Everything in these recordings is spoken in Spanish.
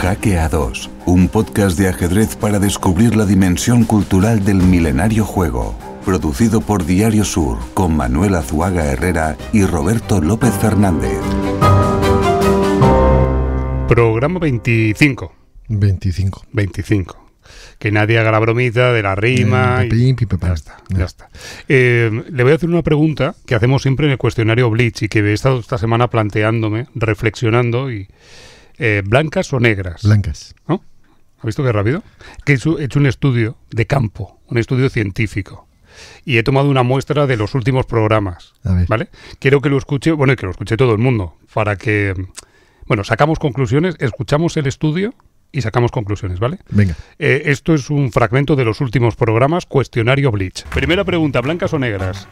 Jaque A2, un podcast de ajedrez para descubrir la dimensión cultural del milenario juego. Producido por Diario Sur, con Manuel Azuaga Herrera y Roberto López Fernández. Programa 25. 25. Que nadie haga la bromita de la rima. Ya está. Le voy a hacer una pregunta que hacemos siempre en el cuestionario Blitz y que he estado esta semana planteándome, reflexionando y... ¿blancas o negras? Blancas. ¿No? ¿Ha visto qué rápido? Que he hecho un estudio de campo, un estudio científico. Y he tomado una muestra de los últimos programas. A ver. ¿Vale? Quiero que lo escuche, bueno, y que lo escuche todo el mundo, para que... Bueno, sacamos conclusiones, escuchamos el estudio y sacamos conclusiones, ¿vale? Venga. Esto es un fragmento de los últimos programas, cuestionario Blitz. Primera pregunta, ¿blancas o negras?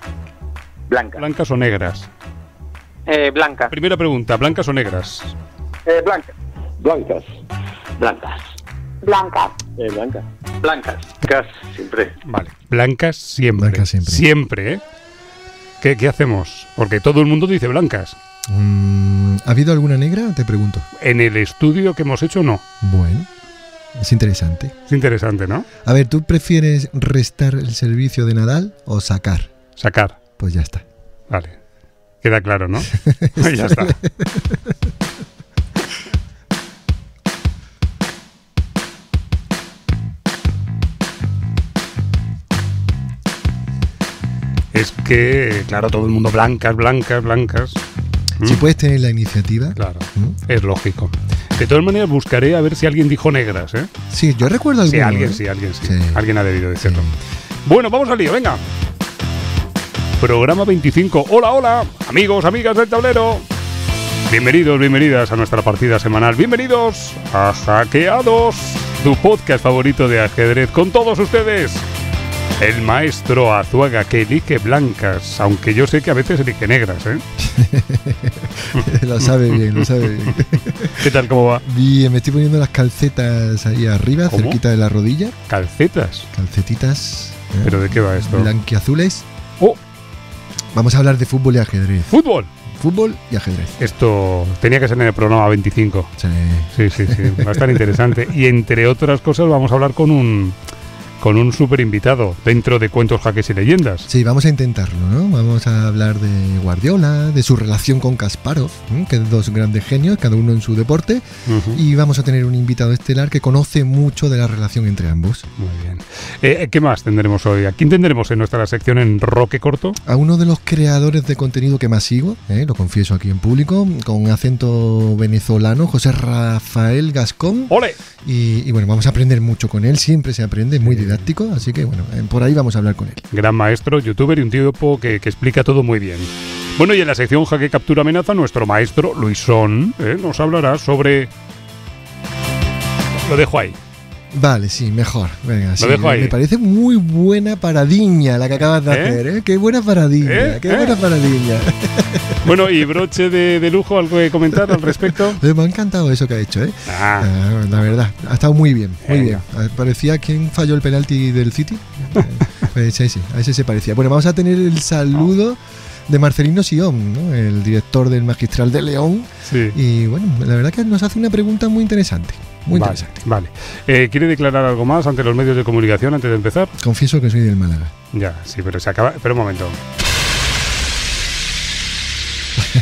Blancas. ¿Blancas o negras? Blancas. Primera pregunta, ¿blancas o negras? Blancas. Blancas. Blancas. Blancas. Blancas. Blancas. Blancas, siempre. Vale, blancas siempre. Blancas siempre. Siempre, ¿eh? ¿Qué hacemos? Porque todo el mundo dice blancas. ¿Ha habido alguna negra? Te pregunto. En el estudio que hemos hecho, no. Bueno, es interesante. Es interesante, ¿no? A ver, ¿tú prefieres restar el servicio de Nadal o sacar? Sacar. Pues ya está. Vale. Queda claro, ¿no? Ya está. Es que, claro, todo el mundo blancas. Si puedes tener la iniciativa. Claro, es lógico. De todas maneras, buscaré a ver si alguien dijo negras, ¿eh? Sí, yo recuerdo alguno. Sí, alguien sí. Sí. Alguien ha debido decirlo. Sí. Bueno, vamos al lío, venga. Programa 25. Hola, amigos, amigas del tablero. Bienvenidas a nuestra partida semanal. Bienvenidos a Jaque A2, tu podcast favorito de ajedrez. Con todos ustedes, el maestro Azuaga, que elige blancas, aunque yo sé que a veces elige negras, ¿eh? Lo sabe bien. ¿Qué tal, cómo va? Bien, me estoy poniendo las calcetas ahí arriba, ¿Cómo? cerquita de la rodilla. ¿Calcetas? Calcetitas. ¿Pero de qué va esto? Blanquiazules. ¡Oh! Vamos a hablar de fútbol y ajedrez. ¡Fútbol! Fútbol y ajedrez. Esto tenía que ser en el programa 25. Sí. Sí. Va a estar interesante. Y entre otras cosas vamos a hablar con un súper invitado dentro de Cuentos, Jaques y Leyendas. Sí, vamos a intentarlo, ¿no? Vamos a hablar de Guardiola, de su relación con Kasparov, que es dos grandes genios, cada uno en su deporte, y vamos a tener un invitado estelar que conoce mucho de la relación entre ambos. Muy bien. ¿Qué más tendremos hoy? ¿A quién tendremos en nuestra sección en Roque Corto? A uno de los creadores de contenido que más sigo, lo confieso aquí en público, con acento venezolano, José Rafael Gascón. ¡Ole! Y bueno, vamos a aprender mucho con él, siempre se aprende, muy didáctico, así que bueno, por ahí vamos a hablar con él. Gran maestro, youtuber y un tipo que explica todo muy bien. Bueno, y en la sección Jaque Captura Amenaza, nuestro maestro Luisón nos hablará sobre... Lo dejo ahí. Vale, sí, mejor. Venga, sí, Lo dejo ahí. Me parece muy buena paradiña la que acabas de hacer, ¿eh? Qué buena paradiña, buena paradiña. Bueno, y broche de lujo, ¿algo que comentar al respecto? Me ha encantado eso que ha hecho, ¿eh? La verdad, ha estado muy bien, muy bien. Parecía quien falló el penalti del City. Sí, a ese se parecía. Bueno, vamos a tener el saludo de Marcelino Sion, ¿no? El director del Magistral de León. Sí. Y bueno, la verdad que nos hace una pregunta muy interesante. Vale. ¿Quiere declarar algo más ante los medios de comunicación antes de empezar? Confieso que soy del Málaga. Ya, sí, pero se acaba... Pero un momento.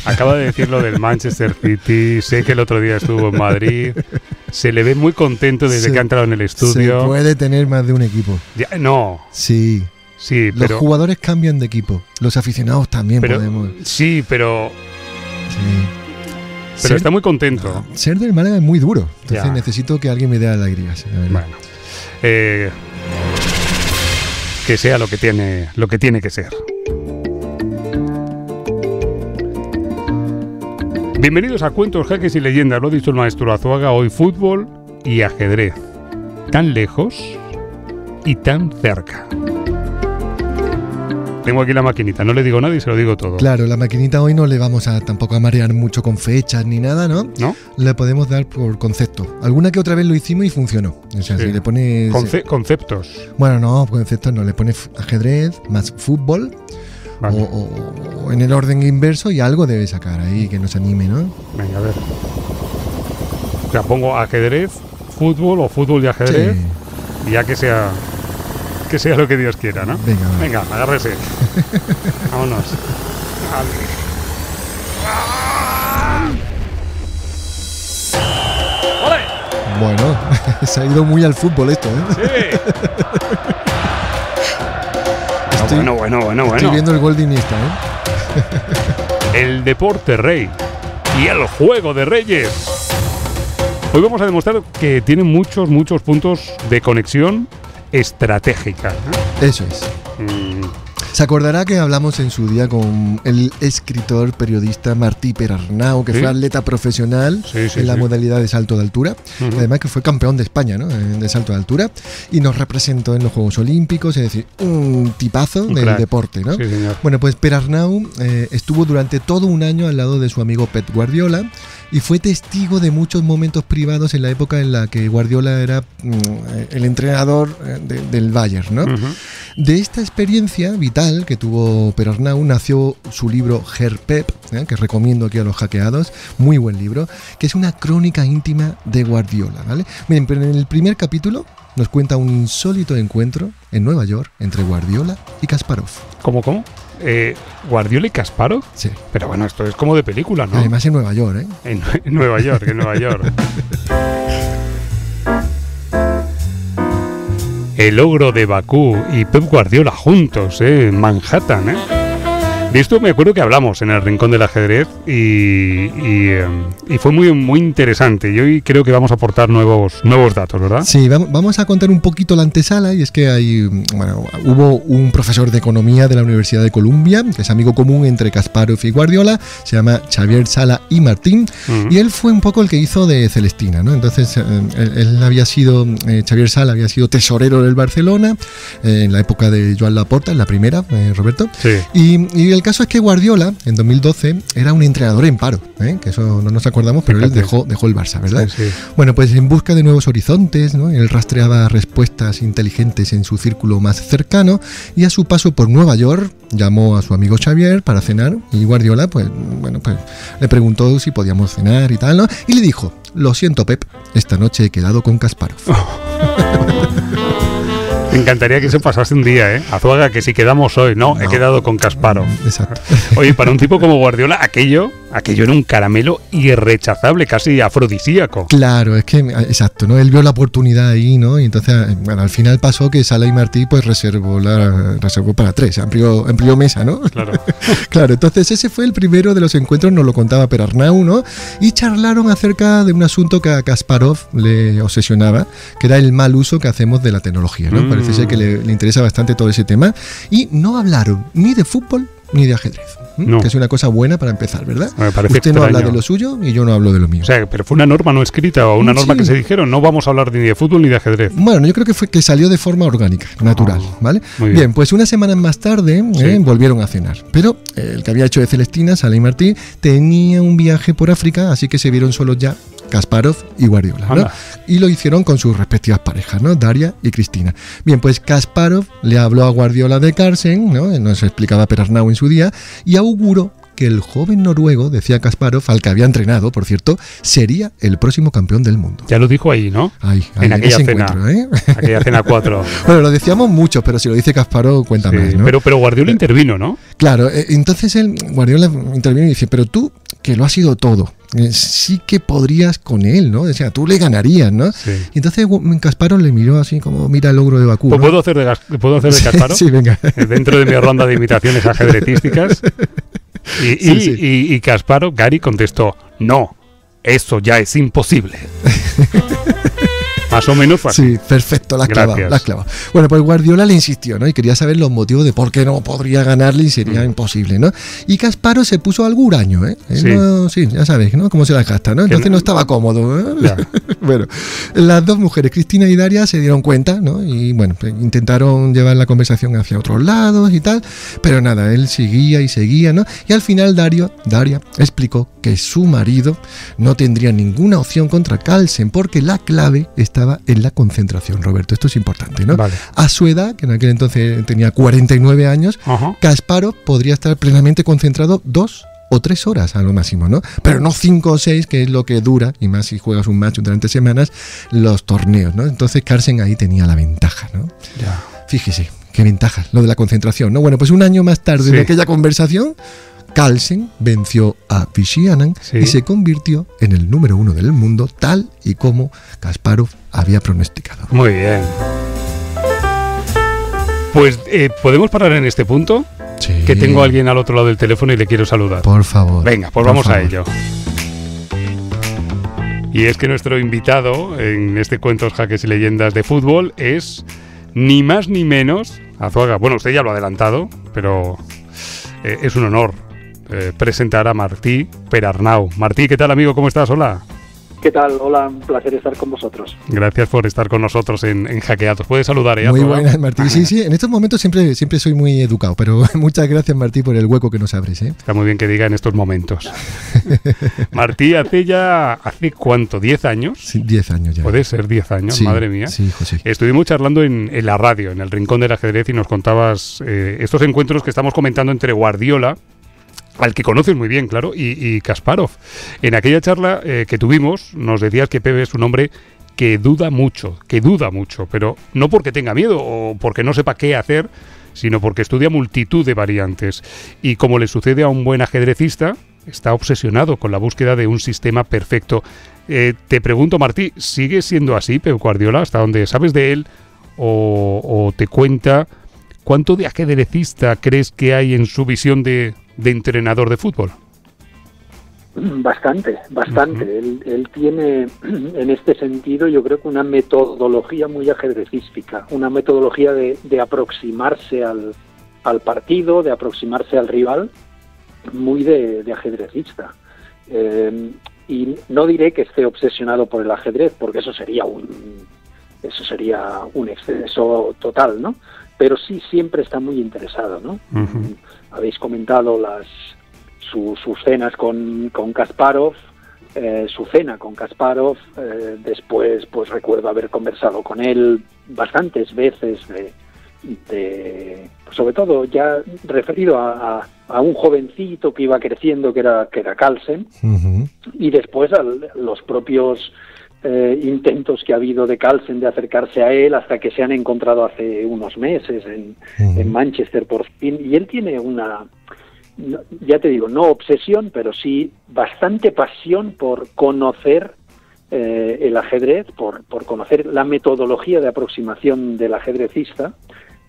Acaba de decir lo del Manchester City. Sé que el otro día estuvo en Madrid. Se le ve muy contento desde que ha entrado en el estudio. Se puede tener más de un equipo. Ya, no. Sí, pero... Los jugadores cambian de equipo. Los aficionados también podemos. Sí, pero... Sí. Pero está muy contento. Ser del Málaga es muy duro. Entonces ya. Necesito que alguien me dé alegrías. Bueno. Que sea lo que tiene que ser. Bienvenidos a Cuentos, Jaques y Leyendas. Lo ha dicho el maestro Azuaga. Hoy fútbol y ajedrez. Tan lejos y tan cerca. Tengo aquí la maquinita, no le digo nada y se lo digo todo. Claro, la maquinita hoy no le vamos a tampoco a marear mucho con fechas ni nada, ¿no? ¿No? Le podemos dar por concepto. Alguna que otra vez lo hicimos y funcionó. O sea, sí. Si le pones... Conceptos. Bueno, no, conceptos no. Le pones ajedrez más fútbol. Vale. O en el orden inverso y algo debe sacar ahí que nos anime, ¿no? Venga, a ver. O sea, pongo ajedrez, fútbol o fútbol y ajedrez, y ya que sea lo que Dios quiera, ¿no? Venga, agárrese. Vámonos. ¡Ole! Bueno, se ha ido muy al fútbol esto, ¿eh? Sí. Bueno. Estoy viendo el gol de Iniesta, ¿eh? El deporte rey y el juego de reyes. Hoy vamos a demostrar que tiene muchos puntos de conexión estratégica. Eso es. Se acordará que hablamos en su día con el escritor, periodista Martí Perarnau, que fue atleta profesional en la modalidad de salto de altura, además que fue campeón de España, ¿no?, de salto de altura, y nos representó en los Juegos Olímpicos, es decir, un tipazo del deporte, ¿no? Sí, señor. Bueno, pues Perarnau estuvo durante todo un año al lado de su amigo Pep Guardiola y fue testigo de muchos momentos privados en la época en la que Guardiola era el entrenador del Bayern, ¿no? De esta experiencia vital que tuvo Perarnau nació su libro Herr Pep, que recomiendo aquí a los hackeados, muy buen libro, que es una crónica íntima de Guardiola, ¿vale? Miren, pero en el primer capítulo nos cuenta un insólito encuentro en Nueva York entre Guardiola y Kasparov. ¿Cómo? ¿Guardiola y Kasparov? Sí. Pero bueno, esto es como de película, ¿no? Además en Nueva York, ¿eh? En Nueva York. El ogro de Bakú y Pep Guardiola juntos, en Manhattan, ¿eh? De esto me acuerdo que hablamos en el Rincón del Ajedrez y fue muy interesante. Y hoy creo que vamos a aportar nuevos datos, ¿verdad? Sí, vamos a contar un poquito la antesala, y es que hubo un profesor de economía de la Universidad de Columbia, que es amigo común entre Kasparov y Guardiola, se llama Xavier Sala y Martín, y él fue un poco el que hizo de Celestina, ¿no? Entonces, Xavier Sala había sido tesorero del Barcelona en la época de Joan Laporta, en la primera, Roberto. Sí. Y el caso es que Guardiola, en 2012, era un entrenador en paro, que eso no nos acordamos, pero él dejó el Barça, ¿verdad? Sí. Bueno, pues en busca de nuevos horizontes, ¿no? Él rastreaba respuestas inteligentes en su círculo más cercano, y a su paso por Nueva York llamó a su amigo Xavier para cenar, y Guardiola, pues le preguntó si podíamos cenar y tal, ¿no? Y le dijo: lo siento, Pep, esta noche he quedado con Kasparov. Me encantaría que se pasase un día, ¿eh? Azuaga, que si quedamos hoy, no, he quedado con Kasparov. Exacto. Oye, para un tipo como Guardiola, aquello era un caramelo irrechazable, casi afrodisíaco. Claro, es que, exacto, ¿no? Él vio la oportunidad ahí, ¿no? Y entonces, bueno, al final pasó que Sala y Martí pues reservó para 3, amplió mesa, ¿no? Claro. Claro, entonces ese fue el primero de los encuentros, nos lo contaba Perarnau, ¿no? Y charlaron acerca de un asunto que a Kasparov le obsesionaba, que era el mal uso que hacemos de la tecnología, ¿no? Parece ser que le interesa bastante todo ese tema, y no hablaron ni de fútbol ni de ajedrez, que es una cosa buena para empezar, ¿verdad? Me parece Usted extraño. no habla de lo suyo y yo no hablo de lo mío. O sea, pero fue una norma no escrita o una norma que se dijeron, no vamos a hablar ni de fútbol ni de ajedrez. Bueno, yo creo que fue que salió de forma orgánica, natural, ¿vale? Muy bien, pues unas semanas más tarde volvieron a cenar, pero el que había hecho de Celestina, Sala y Martí, tenía un viaje por África, así que se vieron solos ya Kasparov y Guardiola, ¿no? Y lo hicieron con sus respectivas parejas, ¿no? Daria y Cristina. Bien, pues Kasparov le habló a Guardiola de Carlsen, ¿no? Nos explicaba Perarnau en su día, y auguró que el joven noruego, decía Kasparov, al que había entrenado, por cierto, sería el próximo campeón del mundo. Ya lo dijo ahí, ¿no? Ahí, en aquella cena. Encuentro, aquella cena 4. Bueno, lo decíamos mucho, pero si lo dice Kasparov, cuenta más, ¿no? Pero Guardiola intervino, ¿no? Claro, entonces Guardiola intervino y dice: pero tú, que lo has sido todo, sí que podrías con él, ¿no? O sea, tú le ganarías, ¿no? Sí. Y entonces Kasparov le miró así como mira el ogro de Bakú, ¿no? ¿Puedo hacer de Kasparov? Sí, venga. Dentro de mi ronda de imitaciones ajedrecísticas. Y Kasparov, Gary, contestó: no, eso ya es imposible. Más o menos fue así. Sí, perfecto, la has clavado. Bueno, pues Guardiola le insistió, ¿no? Y quería saber los motivos de por qué no podría ganarle y sería imposible, ¿no? Y Kasparov se puso algo huraño, ¿eh? Sí, ya sabes, ¿no? Cómo se la gasta, ¿no? Entonces no estaba cómodo, ¿eh? Bueno, las dos mujeres, Cristina y Daria, se dieron cuenta, ¿no? Y bueno, intentaron llevar la conversación hacia otros lados y tal, pero nada, él seguía y seguía, ¿no? Y al final Daria explicó que su marido no tendría ninguna opción contra Carlsen porque la clave estaba en la concentración, Roberto. Esto es importante, ¿no? Vale. A su edad, que en aquel entonces tenía 49 años, Kasparov podría estar plenamente concentrado 2 o 3 horas a lo máximo, ¿no? Pero no 5 o 6, que es lo que dura, y más si juegas un match durante semanas, los torneos, ¿no? Entonces Carlsen ahí tenía la ventaja, ¿no? Ya. Fíjese, qué ventaja, lo de la concentración, ¿no? Bueno, pues un año más tarde de aquella conversación, Carlsen venció a Vishy Anand y se convirtió en el número 1 del mundo, tal y como Kasparov había pronosticado. Muy bien. Pues, ¿podemos parar en este punto? Sí. Que tengo a alguien al otro lado del teléfono y le quiero saludar. Por favor. Venga, pues vamos a ello. Y es que nuestro invitado en este Cuentos, Jaques y Leyendas de Fútbol es ni más ni menos Azuaga. Bueno, usted ya lo ha adelantado, pero es un honor presentar a Martí Perarnau. Martí, ¿qué tal, amigo? ¿Cómo estás? Hola. ¿Qué tal? Hola, un placer estar con vosotros. Gracias por estar con nosotros en Hackeados. Puedes saludar, ¿eh? Muy buenas, Martí. Sí, en estos momentos siempre soy muy educado, pero muchas gracias, Martí, por el hueco que nos abres, ¿eh? Está muy bien que diga en estos momentos. Martí, ¿hace cuánto? ¿10 años? Sí, 10 años ya. Puede ser 10 años, sí, madre mía. Sí, José. Estuvimos charlando en la radio, en el Rincón del Ajedrez, y nos contabas estos encuentros que estamos comentando entre Guardiola, al que conoces muy bien, claro, y Kasparov. En aquella charla que tuvimos, nos decías que Pepe es un hombre que duda mucho, pero no porque tenga miedo o porque no sepa qué hacer, sino porque estudia multitud de variantes. Y como le sucede a un buen ajedrecista, está obsesionado con la búsqueda de un sistema perfecto. Te pregunto, Martí, ¿sigue siendo así Pep Guardiola, hasta donde sabes de él, o te cuenta cuánto de ajedrecista crees que hay en su visión de entrenador de fútbol? Bastante. Uh-huh. Él tiene, en este sentido, yo creo que una metodología muy ajedrecística, una metodología de aproximarse al partido, de aproximarse al rival, muy de ajedrecista. Y no diré que esté obsesionado por el ajedrez, porque eso sería un exceso total, ¿no? Pero sí siempre está muy interesado, ¿no? Uh-huh. Habéis comentado sus cenas con Kasparov, su cena con Kasparov, después pues recuerdo haber conversado con él bastantes veces sobre todo ya referido a un jovencito que iba creciendo que era Carlsen, uh-huh. Y después a los propios intentos que ha habido de Carlsen de acercarse a él, hasta que se han encontrado hace unos meses en Manchester por fin, y él tiene ya te digo, no obsesión, pero sí bastante pasión por conocer el ajedrez, por conocer la metodología de aproximación del ajedrecista,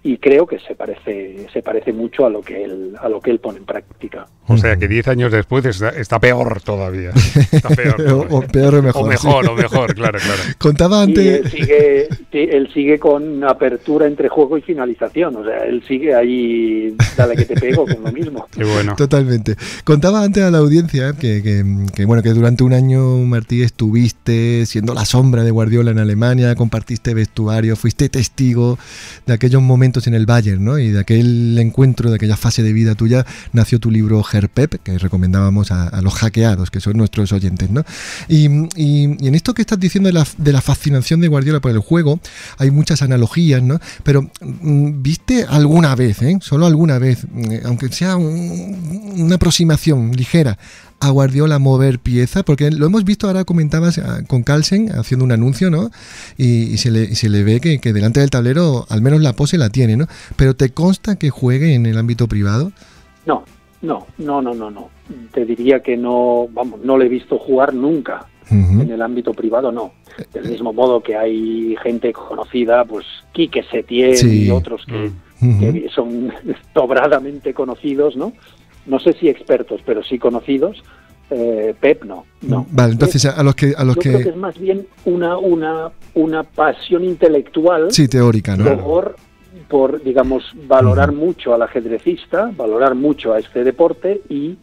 y creo que se parece mucho a lo que él pone en práctica. O sea que 10 años después está peor todavía. Está peor. o peor o mejor. O mejor, claro. Contaba antes. Él sigue con apertura entre juego y finalización. O sea, él sigue ahí, dale que te pego, con lo mismo. Qué bueno. Totalmente. Contaba antes a la audiencia que durante un año, Martí, estuviste siendo la sombra de Guardiola en Alemania, compartiste vestuario, fuiste testigo de aquellos momentos en el Bayern, ¿no? Y de aquel encuentro, de aquella fase de vida tuya, nació tu libro Herpep, que recomendábamos a los hackeados, que son nuestros oyentes, ¿no? Y en esto que estás diciendo de la fascinación de Guardiola por el juego, hay muchas analogías, ¿no? Pero ¿viste alguna vez, solo alguna vez, aunque sea una aproximación ligera, a Guardiola mover pieza? Porque lo hemos visto, ahora comentabas con Carlsen haciendo un anuncio, ¿no? Y se le ve que delante del tablero al menos la pose la tiene, ¿no? Pero ¿te consta que juegue en el ámbito privado? No. Te diría que no le he visto jugar nunca. Uh-huh. En el ámbito privado no. Del mismo modo que hay gente conocida, pues Quique Setién, sí, y otros que son sobradamente conocidos, ¿no? No sé si expertos, pero sí conocidos. Pep no. Vale, entonces yo creo que es más bien una pasión intelectual. Sí, teórica, ¿no? Por digamos, valorar mucho al ajedrecista, valorar mucho a este deporte y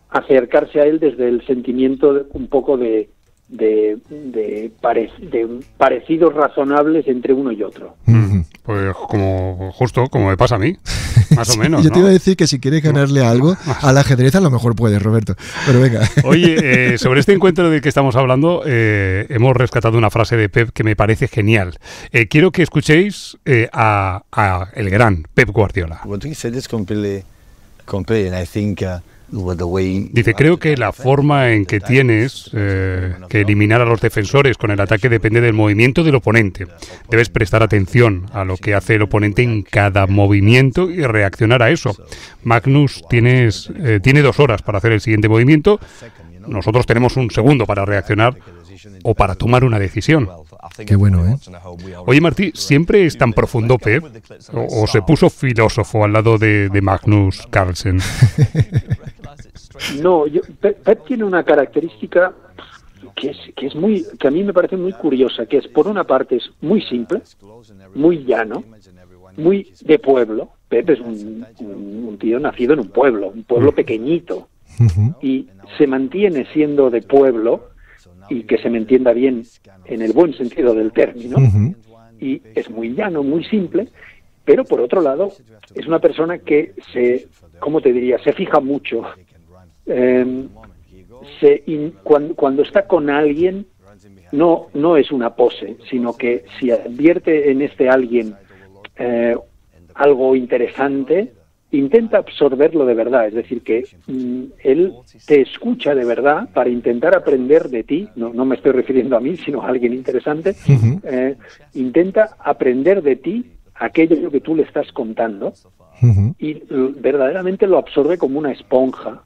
acercarse a él desde el sentimiento un poco de parecidos razonables entre uno y otro. Pues como me pasa a mí, más o menos. Yo te iba a decir que si quieres ganarle algo al ajedrez, a lo mejor puedes, Roberto. Pero venga. Oye, sobre este encuentro del que estamos hablando, hemos rescatado una frase de Pep que me parece genial. Quiero que escuchéis a el gran Pep Guardiola. What he said is completely, and I think Dice, creo que la forma en que tienes que eliminar a los defensores con el ataque depende del movimiento del oponente. Debes prestar atención a lo que hace el oponente en cada movimiento y reaccionar a eso. Magnus tiene 2 horas para hacer el siguiente movimiento. Nosotros tenemos 1 segundo para reaccionar o para tomar una decisión. Qué bueno, ¿eh? Oye, Martí, ¿siempre es tan profundo Pep? ¿O se puso filósofo al lado de Magnus Carlsen? No, Pep tiene una característica que a mí me parece muy curiosa, que es, por una parte, es muy simple, muy llano, muy de pueblo. Pep es un tío nacido en un pueblo pequeñito, y se mantiene siendo de pueblo, y que se me entienda bien en el buen sentido del término, y es muy llano, muy simple, pero por otro lado es una persona que se fija mucho. Cuando está con alguien, no es una pose, sino que si advierte en este alguien algo interesante, intenta absorberlo de verdad. Es decir, que él te escucha de verdad para intentar aprender de ti. No me estoy refiriendo a mí, sino a alguien interesante. Intenta aprender de ti aquello que tú le estás contando, y verdaderamente lo absorbe como una esponja.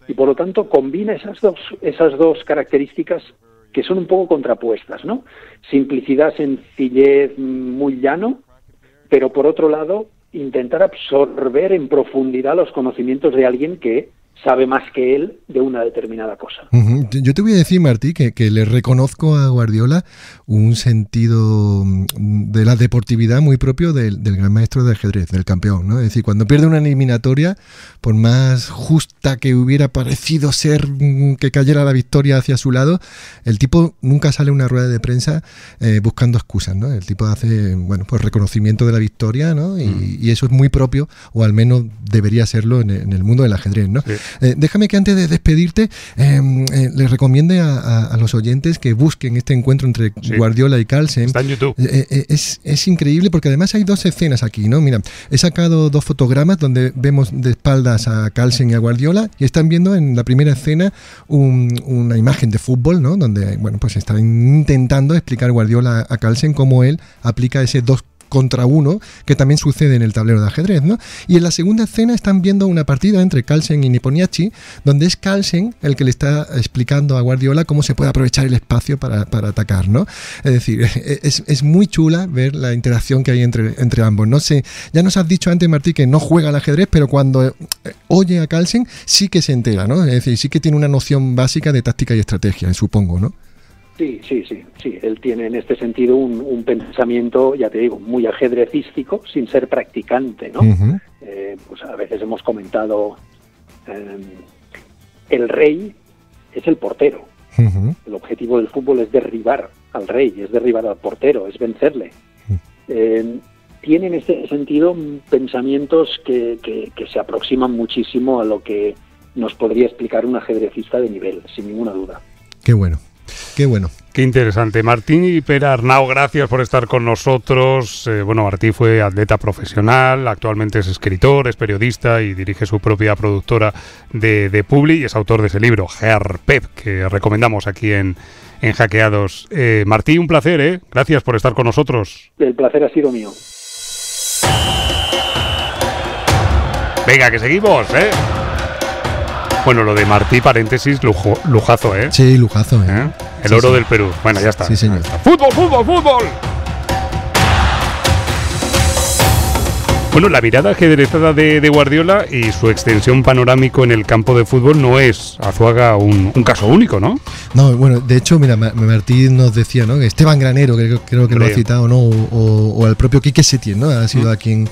Y por lo tanto combina esas dos características que son un poco contrapuestas, ¿no? Simplicidad, sencillez, muy llano, pero por otro lado intentar absorber en profundidad los conocimientos de alguien que sabe más que él de una determinada cosa. Yo te voy a decir, Martí, que le reconozco a Guardiola un sentido de la deportividad muy propio del gran maestro de ajedrez, del campeón, ¿no? Es decir, cuando pierde una eliminatoria, por más justa que hubiera parecido ser que cayera la victoria hacia su lado, el tipo nunca sale a una rueda de prensa buscando excusas, ¿no? El tipo hace, pues reconocimiento de la victoria, ¿no? Y eso es muy propio, o al menos debería serlo en el mundo del ajedrez, ¿no? Sí. Déjame que antes de despedirte les recomiende a los oyentes que busquen este encuentro entre Guardiola y Carlsen. Está en YouTube. Es increíble porque además hay 2 escenas aquí, ¿no? Mira, he sacado 2 fotogramas donde vemos de espaldas a Carlsen y a Guardiola, y están viendo en la primera escena una imagen de fútbol, ¿no? Donde, pues están intentando explicar Guardiola a Carlsen cómo él aplica ese 2 contra 1 que también sucede en el tablero de ajedrez, ¿no? Y en la segunda escena están viendo una partida entre Carlsen y Nepomniachtchi, donde es Carlsen el que le está explicando a Guardiola cómo se puede aprovechar el espacio para atacar, ¿no? Es decir, es muy chula ver la interacción que hay entre ambos. No sé, ya nos has dicho antes, Martí, que no juega al ajedrez, pero cuando oye a Carlsen sí que se entera, ¿no? Es decir, sí que tiene una noción básica de táctica y estrategia, supongo, ¿no? Sí. Él tiene en este sentido un pensamiento, ya te digo, muy ajedrecístico, sin ser practicante, ¿no? Pues a veces hemos comentado, el rey es el portero. El objetivo del fútbol es derribar al rey, es derribar al portero, es vencerle. Tiene en este sentido pensamientos que se aproximan muchísimo a lo que nos podría explicar un ajedrecista de nivel, sin ninguna duda. Qué bueno. Qué bueno. Qué interesante. Martín y Pere Arnau, gracias por estar con nosotros. Martín fue atleta profesional, actualmente es escritor, es periodista y dirige su propia productora de Publi, y es autor de ese libro, Herr Pep, que recomendamos aquí en Hackeados. Martín, un placer, ¿eh? Gracias por estar con nosotros. El placer ha sido mío. Venga, que seguimos, ¿eh? Bueno, lo de Martí, paréntesis, lujazo, ¿eh? Sí, lujazo, ¿eh? El oro del Perú. Bueno, ya está. Sí, señor. ¡Fútbol, fútbol, fútbol! Bueno, la mirada ajedrezada de Guardiola y su extensión panorámico en el campo de fútbol no es, Azuaga, un caso único, ¿no? No, bueno, de hecho, mira, Martín nos decía, ¿no? Que Esteban Granero, que creo que lo ha citado, ¿no? O al propio Quique Setién, ¿no? Ha sido a quien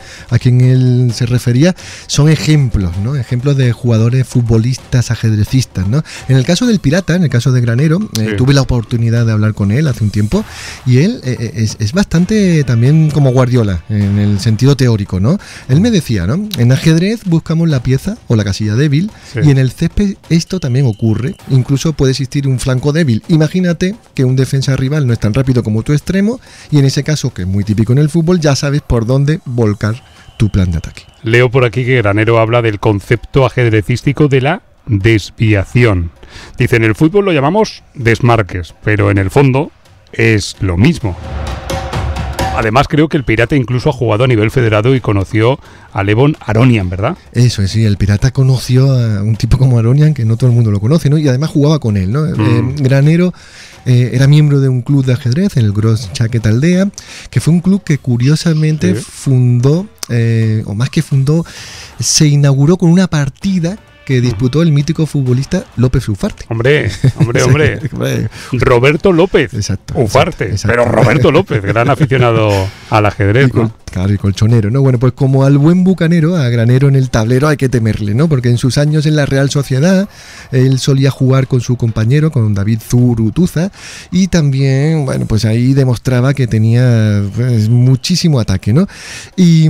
él se refería. Son ejemplos, ¿no? Ejemplos de jugadores futbolistas, ajedrecistas, ¿no? En el caso del Pirata, en el caso de Granero, tuve la oportunidad de hablar con él hace un tiempo, y él es bastante también como Guardiola, en el sentido teórico, ¿no? Él me decía, ¿no? En ajedrez buscamos la pieza o la casilla débil, y en el césped esto también ocurre. Incluso puede existir un flanco débil. Imagínate que un defensa rival no es tan rápido como tu extremo, y en ese caso, que es muy típico en el fútbol, ya sabes por dónde volcar tu plan de ataque. Leo por aquí que Granero habla del concepto ajedrecístico de la desviación. Dice, en el fútbol lo llamamos desmarques, pero en el fondo es lo mismo. Además, creo que el Pirata incluso ha jugado a nivel federado y conoció a Levon Aronian, ¿verdad? Eso es, sí, el Pirata conoció a un tipo como Aronian, que no todo el mundo lo conoce, ¿no? Y además jugaba con él, ¿no? Granero era miembro de un club de ajedrez, el Gros Chaquet Aldea, que fue un club que curiosamente fundó, o más que fundó, se inauguró con una partida que disputó el mítico futbolista López Ufarte. Hombre. Roberto López. Exacto. Ufarte. Exacto. Pero Roberto López, gran aficionado al ajedrez, ¿no? Claro, y colchonero, ¿no? Bueno, pues como al buen bucanero, a Granero en el tablero hay que temerle, ¿no? Porque en sus años en la Real Sociedad, él solía jugar con su compañero, con David Zurutuza, y también, bueno, pues ahí demostraba que tenía pues, muchísimo ataque, ¿no? Y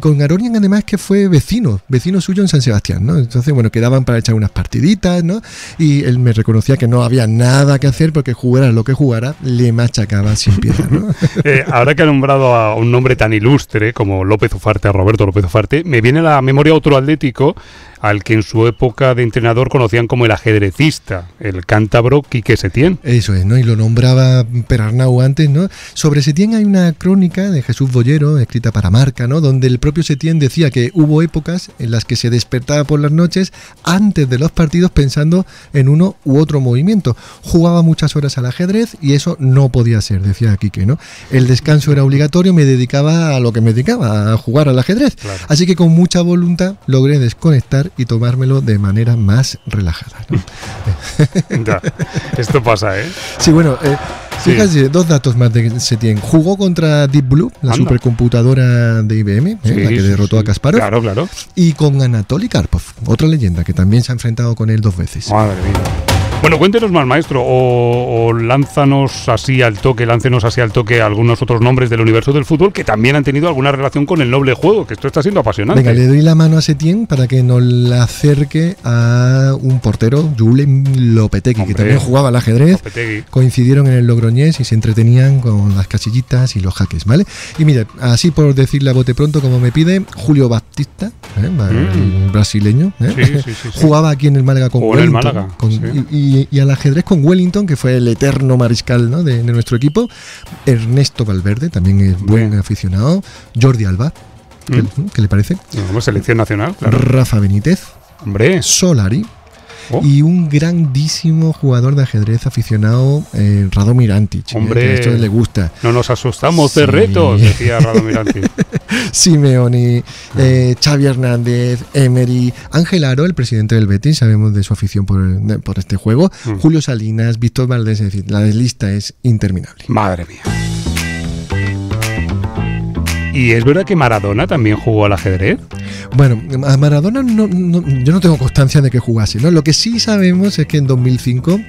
con Aronian además que fue vecino suyo en San Sebastián, ¿no? Entonces, bueno, quedaban para echar unas partiditas, ¿no? Y él me reconocía que no había nada que hacer porque jugara lo que jugara, le machacaba sin piedad, ¿no? Ahora que ha nombrado a un nombre tan ilustre como López Ufarte, a Roberto López Ufarte, me viene a la memoria otro atlético al que en su época de entrenador conocían como el ajedrecista, el cántabro Quique Setién. Eso es, ¿no? Y lo nombraba Perarnau antes, ¿no? Sobre Setién hay una crónica de Jesús Bollero, escrita para Marca, ¿no? Donde el propio Setién decía que hubo épocas en las que se despertaba por las noches antes de los partidos pensando en uno u otro movimiento. Jugaba muchas horas al ajedrez y eso no podía ser, decía Quique, ¿no? El descanso era obligatorio, me dedicaba a lo que me dedicaba, a jugar al ajedrez. Claro. Así que con mucha voluntad logré desconectar y tomármelo de manera más relajada, ¿no? Ya, esto pasa, ¿eh? Sí, bueno, fíjate, dos datos más de Setién. Jugó contra Deep Blue, la supercomputadora de IBM, la que derrotó a Kasparov. Claro. Y con Anatoly Karpov, otra leyenda que también se ha enfrentado con él 2 veces. Madre mía. Bueno, cuéntenos más, maestro, o láncenos así al toque algunos otros nombres del universo del fútbol que también han tenido alguna relación con el noble juego, que esto está siendo apasionante. Venga, le doy la mano a Setién para que nos la acerque a un portero, Julen Lopetegui, que también jugaba al ajedrez. Lopetegui. Coincidieron en el Logroñés y se entretenían con las casillitas y los jaques, ¿vale? Y mire, así por decirle a bote pronto, como me pide, Julio Baptista, el brasileño, sí. Jugaba aquí en el Málaga con Wellington, y al ajedrez con Wellington, que fue el eterno mariscal, ¿no? de nuestro equipo. Ernesto Valverde, también es buen aficionado. Jordi Alba, ¿qué le parece? Como selección nacional, claro. Rafa Benítez. Hombre. Solari. Y un grandísimo jugador de ajedrez aficionado, Radomir Antic. Hombre, que a esto le gusta. No nos asustamos de retos, decía Radomir Antic. Simeone, Xavi Hernández, Emery, Ángel Aro, el presidente del Betis, sabemos de su afición por este juego, Julio Salinas, Víctor Valdés, es decir, la lista es interminable. Madre mía. ¿Y es verdad que Maradona también jugó al ajedrez? Bueno, a Maradona yo no tengo constancia de que jugase, ¿no? Lo que sí sabemos es que en 2005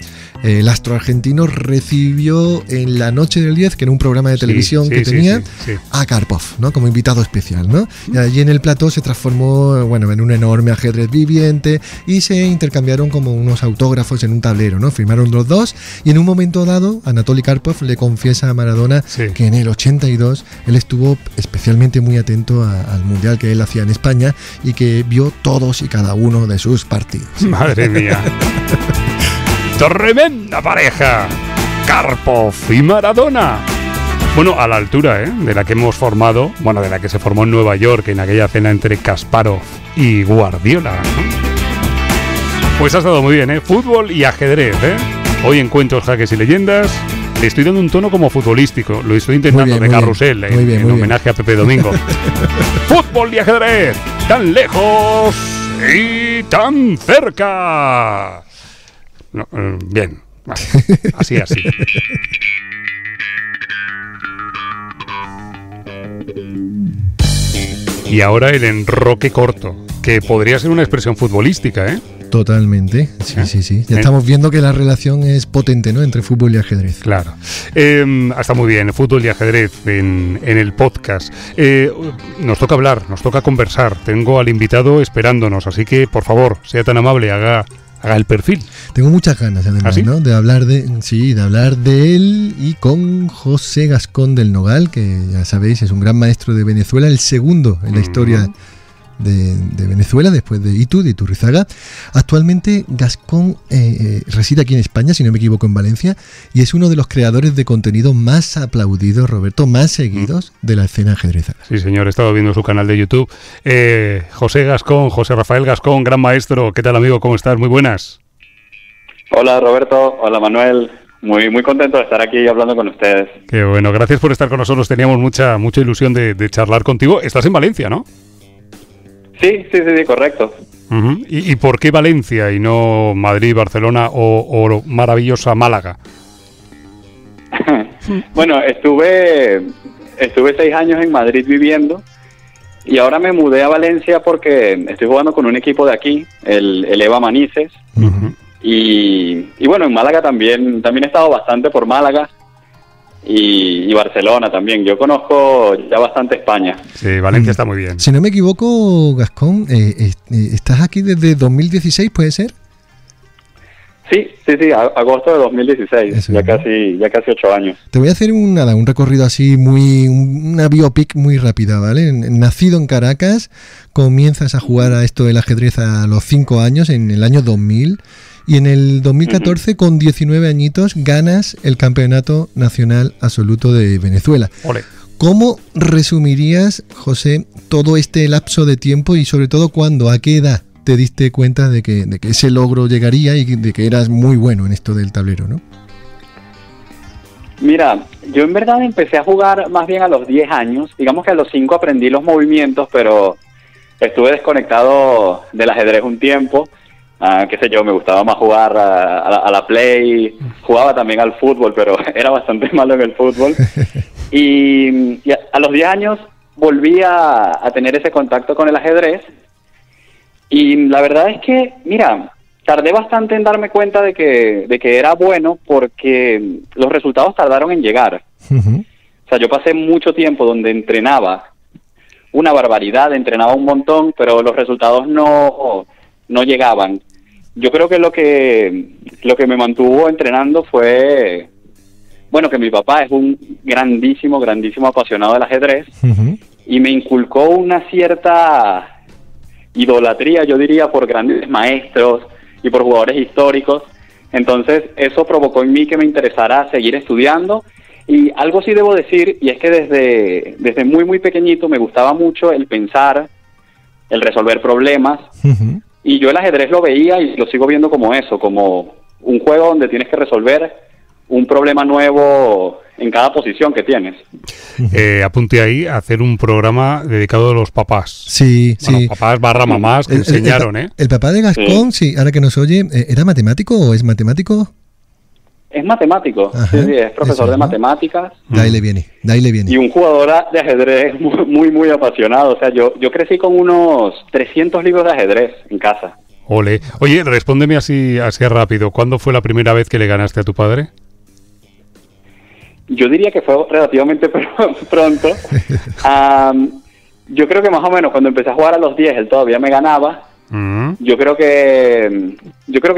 el astro argentino recibió en la noche del 10, que era un programa de televisión que tenía, a Karpov, ¿no? Como invitado especial, ¿no? Y allí en el plató se transformó, bueno, en un enorme ajedrez viviente y se intercambiaron como unos autógrafos en un tablero, ¿no? Firmaron los dos y en un momento dado Anatoly Karpov le confiesa a Maradona que en el 82 él estuvo especialmente muy atento al mundial que él hacía en España y que vio todos y cada uno de sus partidos. Madre mía. ¡Tremenda pareja! Karpov y Maradona. Bueno, a la altura de la que hemos formado, de la que se formó en Nueva York en aquella cena entre Kasparov y Guardiola, ¿no? Pues ha estado muy bien, fútbol y ajedrez, Hoy en Cuentos, Jaques y Leyendas le estoy dando un tono como futbolístico. Lo estoy intentando de carrusel, en homenaje a Pepe Domingo. Fútbol y ajedrez, tan lejos y tan cerca. No, bien, vale. Así. Y ahora el enroque corto, que podría ser una expresión futbolística, Totalmente, sí. Ya estamos viendo que la relación es potente, ¿no? Entre fútbol y ajedrez. Claro. Está muy bien, fútbol y ajedrez en el podcast. Nos toca hablar, nos toca conversar. Tengo al invitado esperándonos, así que, por favor, sea tan amable, haga haga el perfil. Tengo muchas ganas, además, ¿Ah, sí? ¿no? de hablar de él y con José Gascón del Nogal, que ya sabéis, es un gran maestro de Venezuela, el segundo en la historia de Venezuela, después de Iturrizaga. Actualmente Gascón reside aquí en España, si no me equivoco, en Valencia, y es uno de los creadores de contenido más aplaudidos, Roberto, más seguidos de la escena ajedrezada. Sí, señor, he estado viendo su canal de YouTube. José Rafael Gascón, gran maestro. ¿Qué tal, amigo? ¿Cómo estás? Muy buenas. Hola, Roberto. Hola, Manuel. Muy contento de estar aquí hablando con ustedes. Qué bueno, gracias por estar con nosotros. Teníamos mucha ilusión de charlar contigo. Estás en Valencia, ¿no? Sí, correcto. ¿Y por qué Valencia y no Madrid, Barcelona o maravillosa Málaga? Bueno, estuve 6 años en Madrid viviendo y ahora me mudé a Valencia porque estoy jugando con un equipo de aquí, el EVA Manises. Y bueno, en Málaga también he estado bastante por Málaga. Y Barcelona también. Yo conozco ya bastante España. Sí, Valencia está muy bien. Si no me equivoco, Gascón, ¿estás aquí desde 2016, puede ser? Sí, agosto de 2016, eso, ya casi 8 años. Te voy a hacer un recorrido así una biopic muy rápida, ¿vale? Nacido en Caracas, comienzas a jugar a esto del ajedrez a los 5 años, en el año 2000, y en el 2014, con 19 añitos, ganas el Campeonato Nacional Absoluto de Venezuela. Ole. ¿Cómo resumirías, José, todo este lapso de tiempo y sobre todo cuándo, a qué edad te diste cuenta de que ese logro llegaría y de que eras muy bueno en esto del tablero, ¿no? Mira, yo en verdad empecé a jugar más bien a los 10 años. Digamos que a los 5 aprendí los movimientos, pero estuve desconectado del ajedrez un tiempo. Qué sé yo, me gustaba más jugar a la Play. Jugaba también al fútbol, pero era bastante malo en el fútbol. Y a los 10 años volví a tener ese contacto con el ajedrez. Y la verdad es que, mira, tardé bastante en darme cuenta de que era bueno porque los resultados tardaron en llegar. O sea, yo pasé mucho tiempo donde entrenaba una barbaridad, entrenaba un montón, pero los resultados no llegaban. Yo creo que lo que me mantuvo entrenando fue, bueno, que mi papá es un grandísimo apasionado del ajedrez y me inculcó una cierta idolatría, yo diría, por grandes maestros y por jugadores históricos. Entonces eso provocó en mí que me interesara seguir estudiando. Y algo sí debo decir, y es que desde muy pequeñito me gustaba mucho el pensar, el resolver problemas, y yo el ajedrez lo veía y lo sigo viendo como eso, como un juego donde tienes que resolver un problema nuevo en cada posición que tienes. Apunte ahí a hacer un programa dedicado a los papás. Sí, bueno, sí. Papás / mamás que enseñaron, El papá de Gascón, sí, ahora que nos oye, ¿era matemático o es matemático? Es matemático, ajá, sí, es profesor de matemáticas. De ahí le viene. Y un jugador de ajedrez muy apasionado. O sea, yo crecí con unos 300 libros de ajedrez en casa. Ole. Oye, respóndeme así rápido. ¿Cuándo fue la primera vez que le ganaste a tu padre? Yo diría que fue relativamente pronto. Yo creo que más o menos cuando empecé a jugar a los 10, él todavía me ganaba. Yo creo que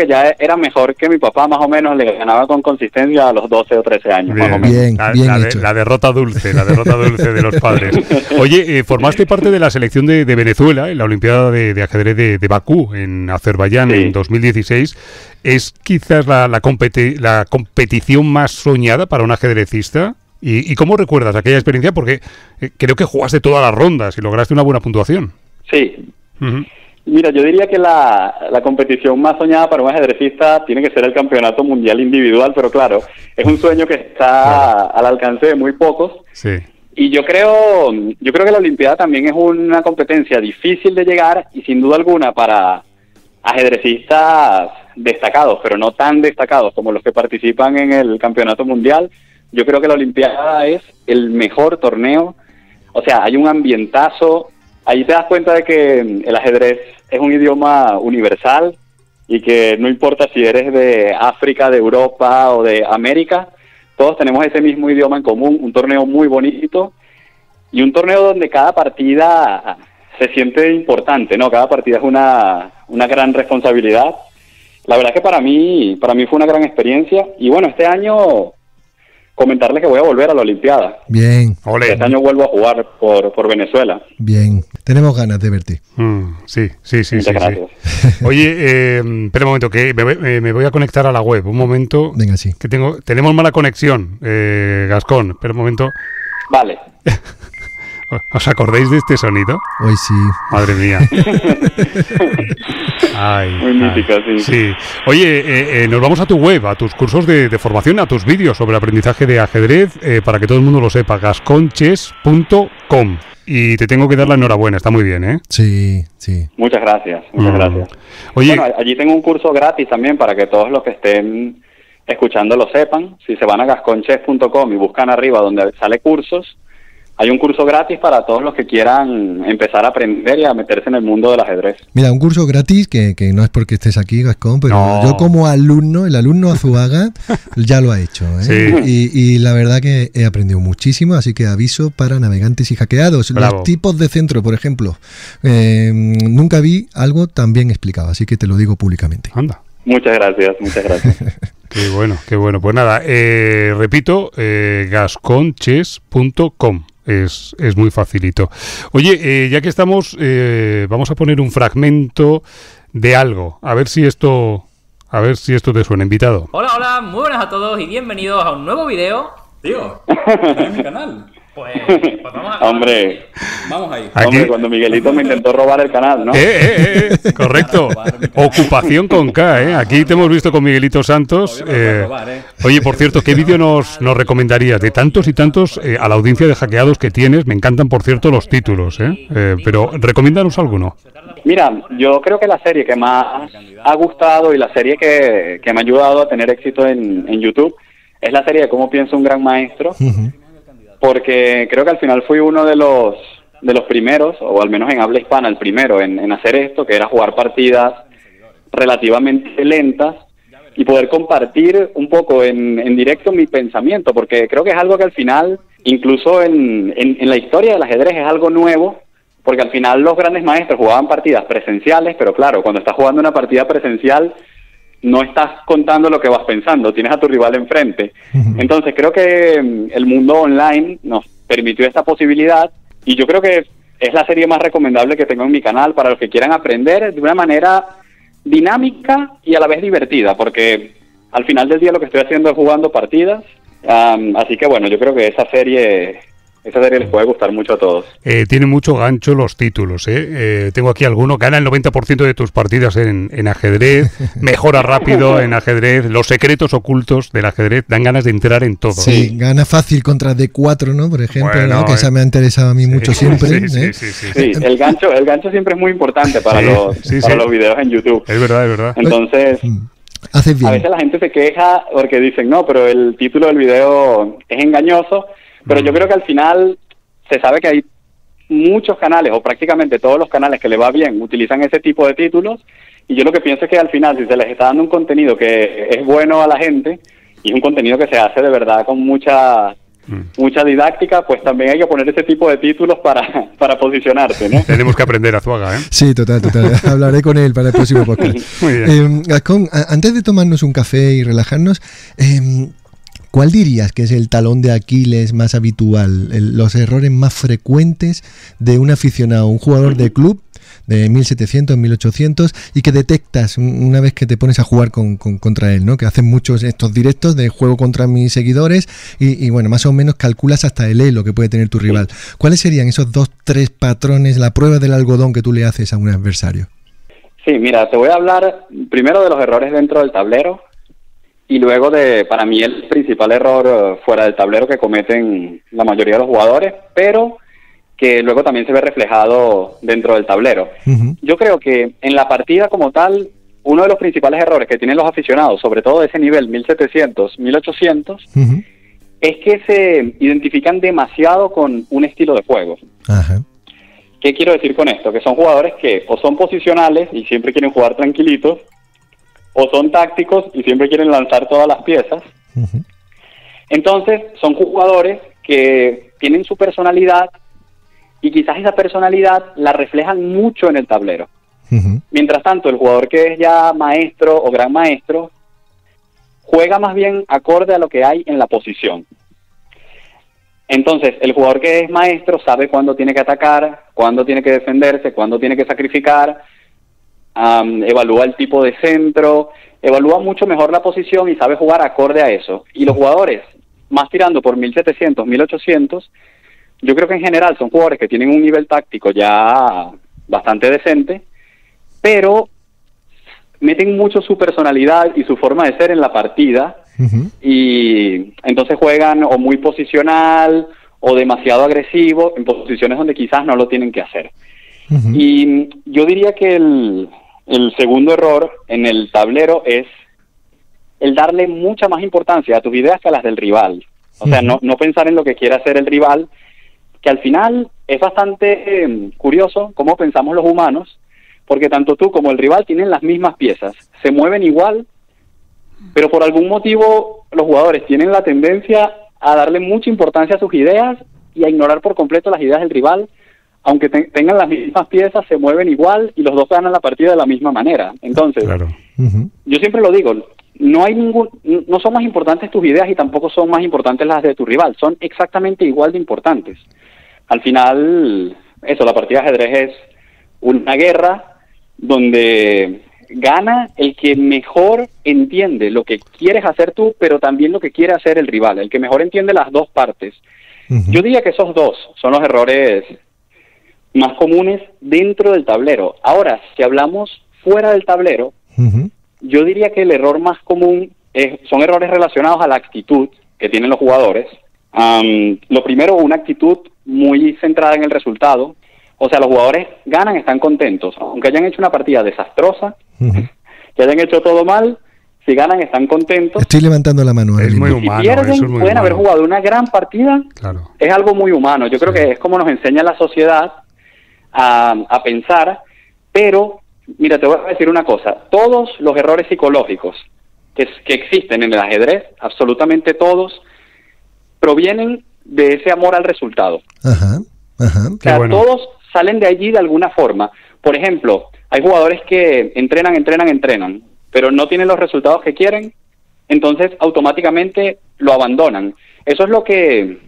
ya era mejor que mi papá, más o menos le ganaba con consistencia a los 12 o 13 años. Bien, más o menos. Bien hecho. La derrota dulce de los padres. Oye, formaste parte de la selección de Venezuela en la Olimpiada de ajedrez de Bakú, en Azerbaiyán, en 2016. ¿Es quizás la competición más soñada para un ajedrecista? ¿Y cómo recuerdas aquella experiencia? Porque creo que jugaste todas las rondas y lograste una buena puntuación. Sí. Mira, yo diría que la competición más soñada para un ajedrecista tiene que ser el campeonato mundial individual, pero claro, es un sueño que está al alcance de muy pocos. Sí. Y yo creo que la Olimpiada también es una competencia difícil de llegar y sin duda alguna para ajedrecistas destacados, pero no tan destacados como los que participan en el campeonato mundial. Yo creo que la Olimpiada es el mejor torneo. O sea, hay un ambientazo. Ahí te das cuenta de que el ajedrez es un idioma universal y que no importa si eres de África, de Europa o de América, todos tenemos ese mismo idioma en común. Un torneo muy bonito y un torneo donde cada partida se siente importante, ¿no? Cada partida es una gran responsabilidad la verdad que para mí fue una gran experiencia. Y bueno, este año comentarles que voy a volver a la Olimpiada. Bien. Ole. Este año vuelvo a jugar por Venezuela. Bien. Tenemos ganas de verte. Sí. Muchas gracias. Oye, espera un momento, que me voy a conectar a la web. Un momento. Venga, sí. Que tenemos mala conexión, Gascón. Espera un momento. Vale. ¿Os acordáis de este sonido? Hoy sí. Madre mía. Muy mítico, sí. Sí. Oye, nos vamos a tu web, a tus cursos de formación, a tus vídeos sobre aprendizaje de ajedrez, para que todo el mundo lo sepa, gasconchess.com. Y te tengo que dar la enhorabuena, está muy bien, ¿eh? Sí. Muchas gracias. Oye, Bueno, allí tengo un curso gratis también para que todos los que estén escuchando lo sepan. Si se van a gasconchess.com y buscan arriba donde sale cursos, hay un curso gratis para todos los que quieran empezar a aprender y a meterse en el mundo del ajedrez. Mira, un curso gratis que no es porque estés aquí, Gascón, pero No. yo como alumno, el alumno Azuaga, ya lo ha hecho, ¿eh? Sí. Y la verdad que he aprendido muchísimo, así que aviso para navegantes y hackeados. Bravo. Los tipos de centro, por ejemplo, nunca vi algo tan bien explicado, así que te lo digo públicamente. anda. Muchas gracias. Qué bueno. Pues nada, repito, gasconchess.com. Es muy facilito. Oye, ya que estamos, vamos a poner un fragmento de algo. A ver si esto te suena, invitado. Hola, muy buenas a todos y bienvenidos a un nuevo video. Tío, ¿estás en mi canal? Pues vamos a... Hombre, Vamos ahí. Aquí- cuando Miguelito me intentó robar el canal, ¿no? Correcto. Ocupación con K, ¿eh? Aquí te hemos visto con Miguelito Santos. Todavía me lo voy a robar, ¿eh? Oye, por cierto, ¿qué vídeo nos recomendarías? De tantos y tantos a la audiencia de hackeados que tienes, me encantan, por cierto, los títulos, ¿eh? Pero recomiéndanos alguno. Mira, yo creo que la serie que más ha gustado y la serie que me ha ayudado a tener éxito en YouTube es la serie de Cómo piensa un gran maestro, porque creo que al final fui uno de los primeros, o al menos en habla hispana, el primero en hacer esto, que era jugar partidas relativamente lentas y poder compartir un poco en directo mi pensamiento, porque creo que es algo que al final, incluso en la historia del ajedrez, es algo nuevo, porque al final los grandes maestros jugaban partidas presenciales, pero claro, cuando estás jugando una partida presencial no estás contando lo que vas pensando, tienes a tu rival enfrente. Entonces creo que el mundo online nos permitió esta posibilidad y yo creo que es la serie más recomendable que tengo en mi canal para los que quieran aprender de una manera dinámica y a la vez divertida, porque al final del día lo que estoy haciendo es jugando partidas, así que bueno, yo creo que esa serie les puede gustar mucho a todos. Tiene mucho gancho los títulos, ¿eh? Tengo aquí alguno. Gana el 90% de tus partidas en ajedrez, mejora rápido en ajedrez, los secretos ocultos del ajedrez, dan ganas de entrar en todo. Sí, gana fácil contra D4, ¿no? Por ejemplo, Bueno, ¿no? Que esa me ha interesado a mí mucho siempre. ¿eh? Sí, el gancho siempre es muy importante para los videos en YouTube. Es verdad. Entonces, Haces bien. a veces la gente se queja porque dicen, no, pero el título del video es engañoso, pero yo creo que al final se sabe que hay muchos canales, o prácticamente todos los canales que le va bien, utilizan ese tipo de títulos, y yo lo que pienso es que al final, si se les está dando un contenido que es bueno a la gente, y es un contenido que se hace de verdad con mucha didáctica, pues también hay que poner ese tipo de títulos para posicionarse, ¿no? Tenemos que aprender a Azuaga, ¿eh? Sí, total. Hablaré con él para el próximo podcast. Muy bien. Gascón, antes de tomarnos un café y relajarnos, ¿cuál dirías que es el talón de Aquiles más habitual, los errores más frecuentes de un aficionado, un jugador de club de 1700, 1800 y que detectas una vez que te pones a jugar contra él, ¿no? Que hacen muchos estos directos de juego contra mis seguidores y bueno, más o menos calculas hasta el elo que puede tener tu rival. ¿Cuáles serían esos 2-3 patrones, la prueba del algodón que tú le haces a un adversario? Sí, mira, te voy a hablar primero de los errores dentro del tablero y luego para mí el principal error fuera del tablero que cometen la mayoría de los jugadores, pero que luego también se ve reflejado dentro del tablero. Yo creo que en la partida como tal, uno de los principales errores que tienen los aficionados, sobre todo de ese nivel 1700, 1800, es que se identifican demasiado con un estilo de juego. Ajá. ¿Qué quiero decir con esto? Que son jugadores que o son posicionales y siempre quieren jugar tranquilitos, o son tácticos y siempre quieren lanzar todas las piezas. Entonces, son jugadores que tienen su personalidad y quizás esa personalidad la reflejan mucho en el tablero. Mientras tanto, el jugador que es ya maestro o gran maestro juega más bien acorde a lo que hay en la posición. Entonces, el jugador que es maestro sabe cuándo tiene que atacar, cuándo tiene que defenderse, cuándo tiene que sacrificar, evalúa el tipo de centro, evalúa mucho mejor la posición y sabe jugar acorde a eso. Y los jugadores, más tirando por 1700, 1800, yo creo que en general son jugadores que tienen un nivel táctico ya bastante decente, pero meten mucho su personalidad y su forma de ser en la partida, y entonces juegan o muy posicional o demasiado agresivo en posiciones donde quizás no lo tienen que hacer. Y yo diría que el segundo error en el tablero es el darle mucha más importancia a tus ideas que a las del rival. O sea, no pensar en lo que quiere hacer el rival, que al final es bastante curioso cómo pensamos los humanos, porque tanto tú como el rival tienen las mismas piezas, se mueven igual, pero por algún motivo los jugadores tienen la tendencia a darle mucha importancia a sus ideas y a ignorar por completo las ideas del rival, aunque tengan las mismas piezas, se mueven igual y los dos ganan la partida de la misma manera. Entonces, yo siempre lo digo, no son más importantes tus ideas y tampoco son más importantes las de tu rival, son exactamente igual de importantes. Al final, la partida de ajedrez es una guerra donde gana el que mejor entiende lo que quieres hacer tú, pero también lo que quiere hacer el rival, el que mejor entiende las dos partes. Yo diría que esos dos son los errores más comunes dentro del tablero. Ahora, si hablamos fuera del tablero, yo diría que el error más común son errores relacionados a la actitud que tienen los jugadores. Lo primero, una actitud muy centrada en el resultado. O sea, los jugadores ganan, están contentos. Aunque hayan hecho una partida desastrosa, que hayan hecho todo mal, si ganan, están contentos. Estoy levantando la mano. Es muy humano. Si pierden, eso es muy pueden haber humano. jugado una gran partida. Claro. Es algo muy humano. Yo creo que es como nos enseña la sociedad a pensar. Pero, mira, te voy a decir una cosa. Todos los errores psicológicos que existen en el ajedrez, absolutamente todos, provienen de ese amor al resultado. O sea, todos salen de allí de alguna forma. Por ejemplo, hay jugadores que entrenan, pero no tienen los resultados que quieren, entonces automáticamente lo abandonan. Eso es lo que...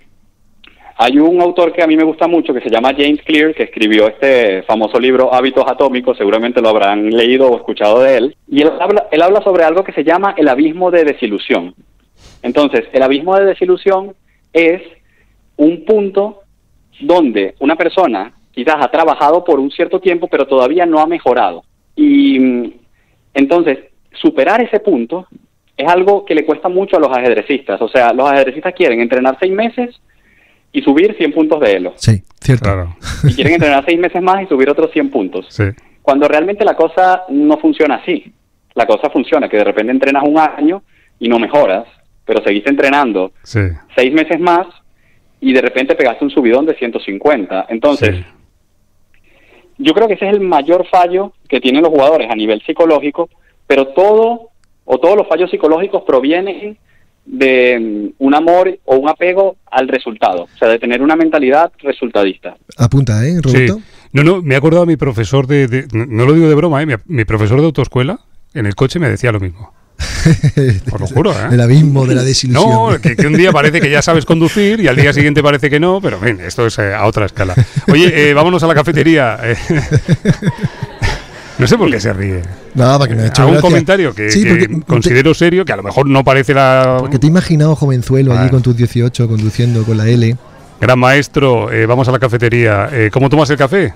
Hay un autor que a mí me gusta mucho que se llama James Clear, que escribió este famoso libro Hábitos Atómicos, seguramente lo habrán leído o escuchado de él, y él habla sobre algo que se llama el abismo de desilusión. Entonces, el abismo de desilusión es un punto donde una persona quizás ha trabajado por un cierto tiempo, pero todavía no ha mejorado. Y entonces, superar ese punto es algo que le cuesta mucho a los ajedrecistas. O sea, los ajedrecistas quieren entrenar 6 meses y subir 100 puntos de elo. Sí, cierto. Claro. Y quieren entrenar 6 meses más y subir otros 100 puntos. Sí. Cuando realmente la cosa no funciona así. La cosa funciona que de repente entrenas un año y no mejoras, pero seguiste entrenando 6 meses más y de repente pegaste un subidón de 150. Entonces, yo creo que ese es el mayor fallo que tienen los jugadores a nivel psicológico, pero todos los fallos psicológicos provienen de un amor o un apego al resultado, o sea, de tener una mentalidad resultadista. Apunta, Roberto. Sí. No, me he acordado de mi profesor no lo digo de broma, mi profesor de autoescuela en el coche me decía lo mismo. Os lo juro, ¿eh? El abismo de la desilusión. No, que un día parece que ya sabes conducir y al día siguiente parece que no, pero bien, esto es a otra escala. Oye, vámonos a la cafetería. No sé por qué se ríe. Nada, que me ha hecho Hago un gracia. comentario que porque considero serio, que a lo mejor no parece la... Porque te he imaginado jovenzuelo allí con tus 18 conduciendo con la L. Gran maestro, vamos a la cafetería. ¿Cómo tomas el café?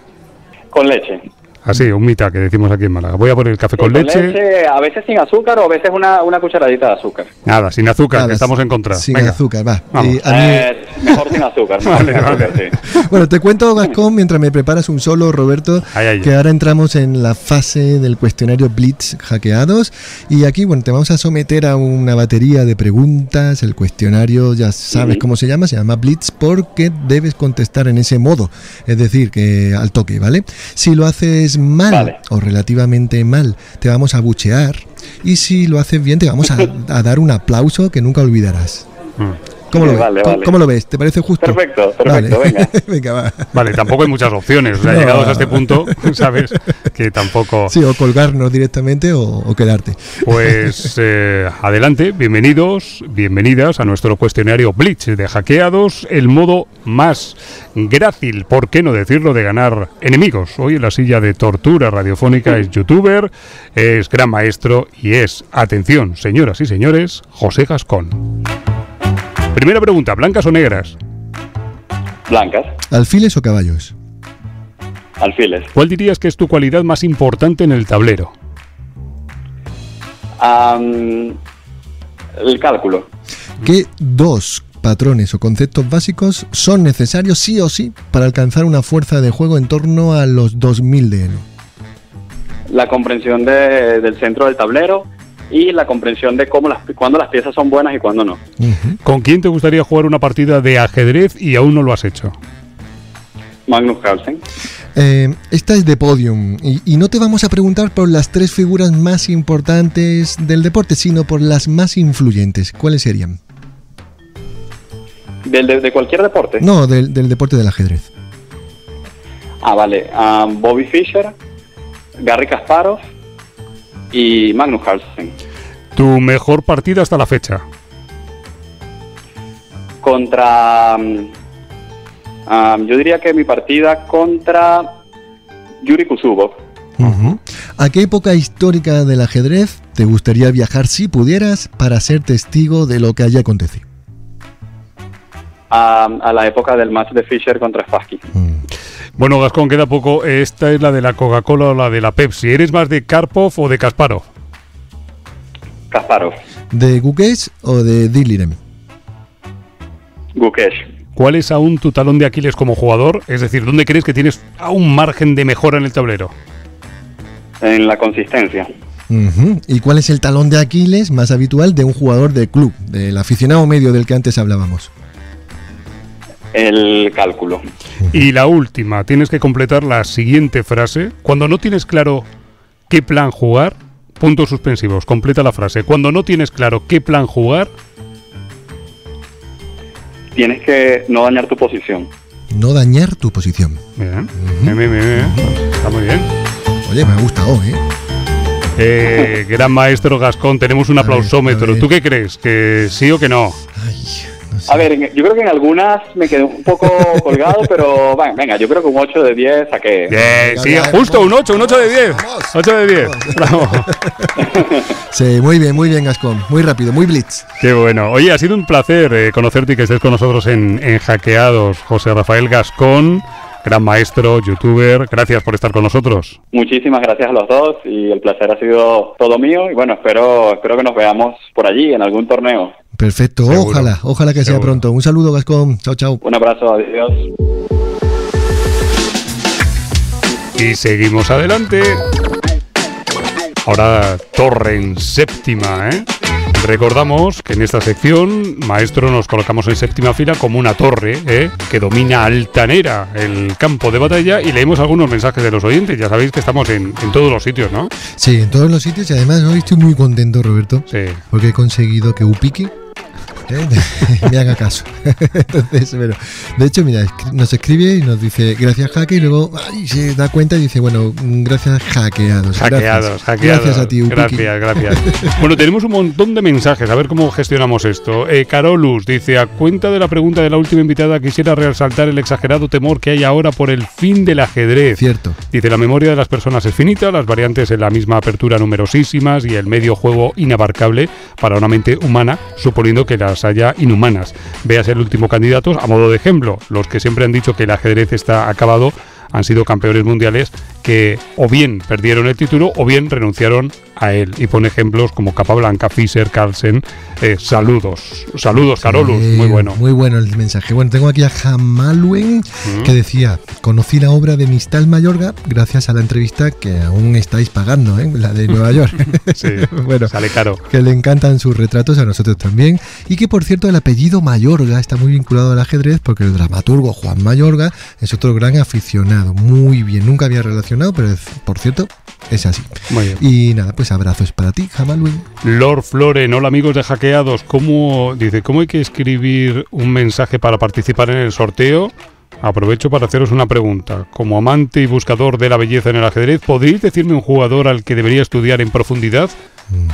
Con leche. Así, un mita que decimos aquí en Málaga. Voy a poner el café con leche. A veces sin azúcar o a veces una cucharadita de azúcar. Nada, sin azúcar, que estamos en contra. Sin Venga. azúcar, va. Mejor sin azúcar. Sí. Bueno, te cuento, Gascón, mientras me preparas un solo, Roberto, que ahora entramos en la fase del cuestionario Blitz hackeados. Y aquí, bueno, te vamos a someter a una batería de preguntas. El cuestionario, ya sabes cómo se llama Blitz, porque debes contestar en ese modo. Es decir, que al toque, ¿vale? Si lo haces mal o relativamente mal, te vamos a buchear, y si lo haces bien te vamos a dar un aplauso que nunca olvidarás. ¿Cómo lo ves? ¿Te parece justo? Perfecto, Vale. venga. Venga, va. Vale, tampoco hay muchas opciones. O sea, No. llegados a este punto, sabes que tampoco... Sí, o colgarnos directamente o quedarte. Pues adelante, bienvenidos, bienvenidas a nuestro cuestionario Blitz de hackeados, el modo más grácil, por qué no decirlo, de ganar enemigos. Hoy en la silla de tortura radiofónica es youtuber, es gran maestro y es, atención, señoras y señores, José Gascón. Primera pregunta, ¿blancas o negras? Blancas, ¿Alfiles o caballos? alfiles. ¿Cuál dirías que es tu cualidad más importante en el tablero? El cálculo. ¿Qué dos patrones o conceptos básicos son necesarios sí o sí para alcanzar una fuerza de juego en torno a los 2000 de Elo? La comprensión del centro del tablero y la comprensión de cuándo las piezas son buenas y cuándo no. Uh-huh. ¿Con quién te gustaría jugar una partida de ajedrez y aún no lo has hecho? Magnus Carlsen. Esta es de Podium y no te vamos a preguntar por las 3 figuras más importantes del deporte, sino por las más influyentes. ¿Cuáles serían? ¿De cualquier deporte? No, del deporte del ajedrez. Vale. Bobby Fischer, Garry Kasparov y Magnus Carlsen. ¿Tu mejor partida hasta la fecha? Contra... yo diría que mi partida contra Yuri Kuzubov. Uh-huh. ¿A qué época histórica del ajedrez te gustaría viajar si pudieras para ser testigo de lo que allí acontece? A la época del match de Fischer contra Spassky. Bueno, Gascón, queda poco. Esta es la de la Coca-Cola o la de la Pepsi. ¿Eres más de Karpov o de Kasparov? Kasparov. ¿De Gukesh o de Dilirem? Gukesh. ¿Cuál es aún tu talón de Aquiles como jugador? Es decir, ¿dónde crees que tienes aún margen de mejora en el tablero? En la consistencia. Uh-huh. ¿Y cuál es el talón de Aquiles más habitual de un jugador de club, del aficionado medio del que antes hablábamos? El cálculo. Y la última, tienes que completar la siguiente frase. Cuando no tienes claro qué plan jugar, puntos suspensivos, completa la frase. Cuando no tienes claro qué plan jugar... Tienes que no dañar tu posición. No dañar tu posición. Bien, bien. Está muy bien. Oye, me ha gustado, ¿eh? Gran maestro Gascón, tenemos un aplausómetro. a ver. ¿Tú qué crees? ¿Que sí o que no? Ay, no sé. A ver, yo creo que en algunas me quedé un poco colgado, pero venga, yo creo que un 8 de 10 saqué. Bien, sí, ya, justo, vamos, un 8 de 10. vamos. 8 de 10. Bravo. Sí, muy bien, Gascón. Muy rápido, muy blitz. Qué bueno. Oye, ha sido un placer conocerte y que estés con nosotros en Hackeados. José Rafael Gascón, gran maestro, youtuber. Gracias por estar con nosotros. Muchísimas gracias a los dos y el placer ha sido todo mío. Y bueno, espero que nos veamos por allí en algún torneo. Perfecto, Seguro. ojalá que sea Seguro. pronto. Un saludo, Gascón. Chao, chao. Un abrazo, adiós. Y seguimos adelante. Ahora torre en séptima, ¿eh? Recordamos que en esta sección, maestro, nos colocamos en séptima fila como una torre, que domina altanera el campo de batalla, y leemos algunos mensajes de los oyentes. Ya sabéis que estamos en todos los sitios, ¿no? Sí, en todos los sitios y además hoy estoy muy contento, Roberto, Sí. porque he conseguido que Upiki me haga caso. Entonces, bueno, de hecho, mira, nos escribe y nos dice gracias, Jaque, y luego se da cuenta y dice, bueno, gracias, hackeados. Hackeados. Gracias a ti, Upiki. Gracias. Bueno, tenemos un montón de mensajes, a ver cómo gestionamos esto. Carolus dice, a cuenta de la pregunta de la última invitada, quisiera resaltar el exagerado temor que hay ahora por el fin del ajedrez. Cierto. Dice, la memoria de las personas es finita, las variantes en la misma apertura numerosísimas y el medio juego inabarcable para una mente humana, suponiendo que las haya inhumanas. Veas el último candidato, a modo de ejemplo, los que siempre han dicho que el ajedrez está acabado han sido campeones mundiales que o bien perdieron el título o bien renunciaron a él. Y pone ejemplos como Capablanca, Fischer, Carlsen. Saludos, Carolus, muy bueno. Muy bueno el mensaje. Bueno, tengo aquí a Jamaluen que decía, conocí la obra de Mistal Mayorga gracias a la entrevista que aún estáis pagando, la de Nueva York. Sí, bueno, sale caro. Que le encantan sus retratos, a nosotros también. Y que, por cierto, el apellido Mayorga está muy vinculado al ajedrez porque el dramaturgo Juan Mayorga es otro gran aficionado. Muy bien, nunca había relacionado exagerado, pero por cierto, es así. Muy bien. Y nada, pues abrazos para ti, Jamalwin. Lord Floren, hola amigos de Hackeados. ¿Cómo hay que escribir un mensaje para participar en el sorteo? Aprovecho para haceros una pregunta. Como amante y buscador de la belleza en el ajedrez, ¿podríais decirme un jugador al que debería estudiar en profundidad?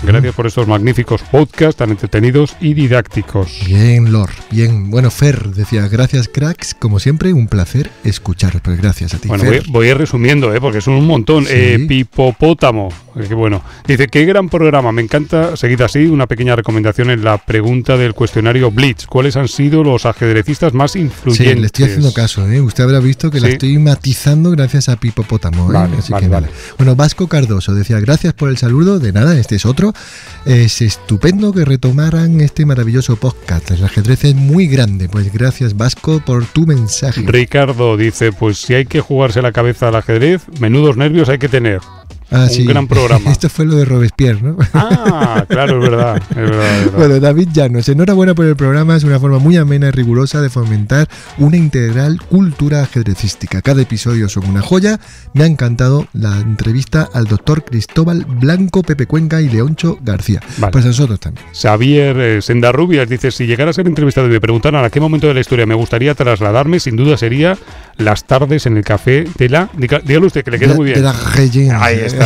Gracias por estos magníficos podcasts tan entretenidos y didácticos. Bien, Lord, bien. Bueno, Fer decía, gracias cracks, como siempre, un placer escucharos. Pues gracias a ti, Bueno, Fer. voy a ir resumiendo, porque son un montón. Sí. Pipopótamo, qué bueno. Dice, qué gran programa, me encanta. Seguid así, una pequeña recomendación en la pregunta del cuestionario Blitz. ¿Cuáles han sido los ajedrecistas más influyentes? Sí, le estoy haciendo caso, Usted habrá visto que la estoy matizando gracias a Pipopótamo, Vale, así vale, que vale. Bueno, Vasco Cardoso decía, gracias por el saludo, de nada, este es otro. Es estupendo que retomaran este maravilloso podcast. El ajedrez es muy grande. Pues gracias, Vasco, por tu mensaje. Ricardo dice, pues si hay que jugarse la cabeza al ajedrez, menudos nervios hay que tener. Un gran programa. Esto fue lo de Robespierre, ¿no? Ah, claro, es verdad. Bueno, David Llanos, enhorabuena por el programa. Es una forma muy amena y rigurosa de fomentar una integral cultura ajedrecística. Cada episodio son una joya. Me ha encantado la entrevista al doctor Cristóbal Blanco, Pepe Cuenca y Leoncho García. Vale. Pues a nosotros también. Xavier Sendarrubias dice, si llegara a ser entrevistado y me preguntaran a qué momento de la historia me gustaría trasladarme, sin duda sería las tardes en el café de la... Dígalo usted, que le queda muy bien. De la Regent. Ahí está.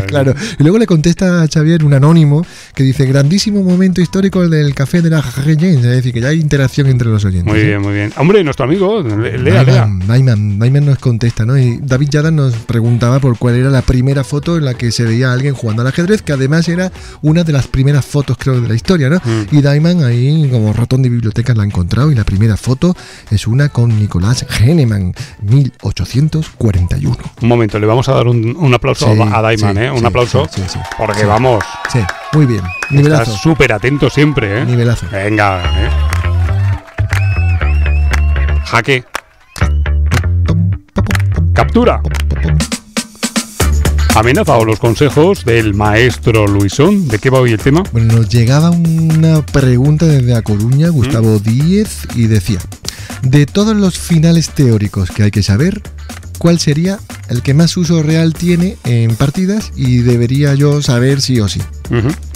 Claro. Y luego le contesta a Xavier un anónimo que dice, grandísimo momento histórico del café de la Regent. Es decir, que ya hay interacción entre los oyentes. Muy bien, muy bien. Hombre, nuestro amigo, lea. Naiman nos contesta, ¿no? Y David Yadan nos preguntaba por cuál era la primera foto en la que se veía a alguien jugando al ajedrez, que además era una de las primeras fotos, creo, de la historia, ¿no? Y Naiman ahí, como ratón de bibliotecas, la ha encontrado, y la primera foto es una con Nicolás Henneman, 1841. Un momento, le vamos a dar un aplauso a Daiman, Un aplauso, porque vamos. Sí, muy bien. Nivelazo. Estás súper atento siempre, Nivelazo. Venga, Jaque. Captura. Amenazado los consejos del maestro Luisón. ¿De qué va hoy el tema? Bueno, nos llegaba una pregunta desde A Coruña, Gustavo Díez, y decía, de todos los finales teóricos que hay que saber, ¿cuál sería el que más uso real tiene en partidas y debería yo saber sí o sí?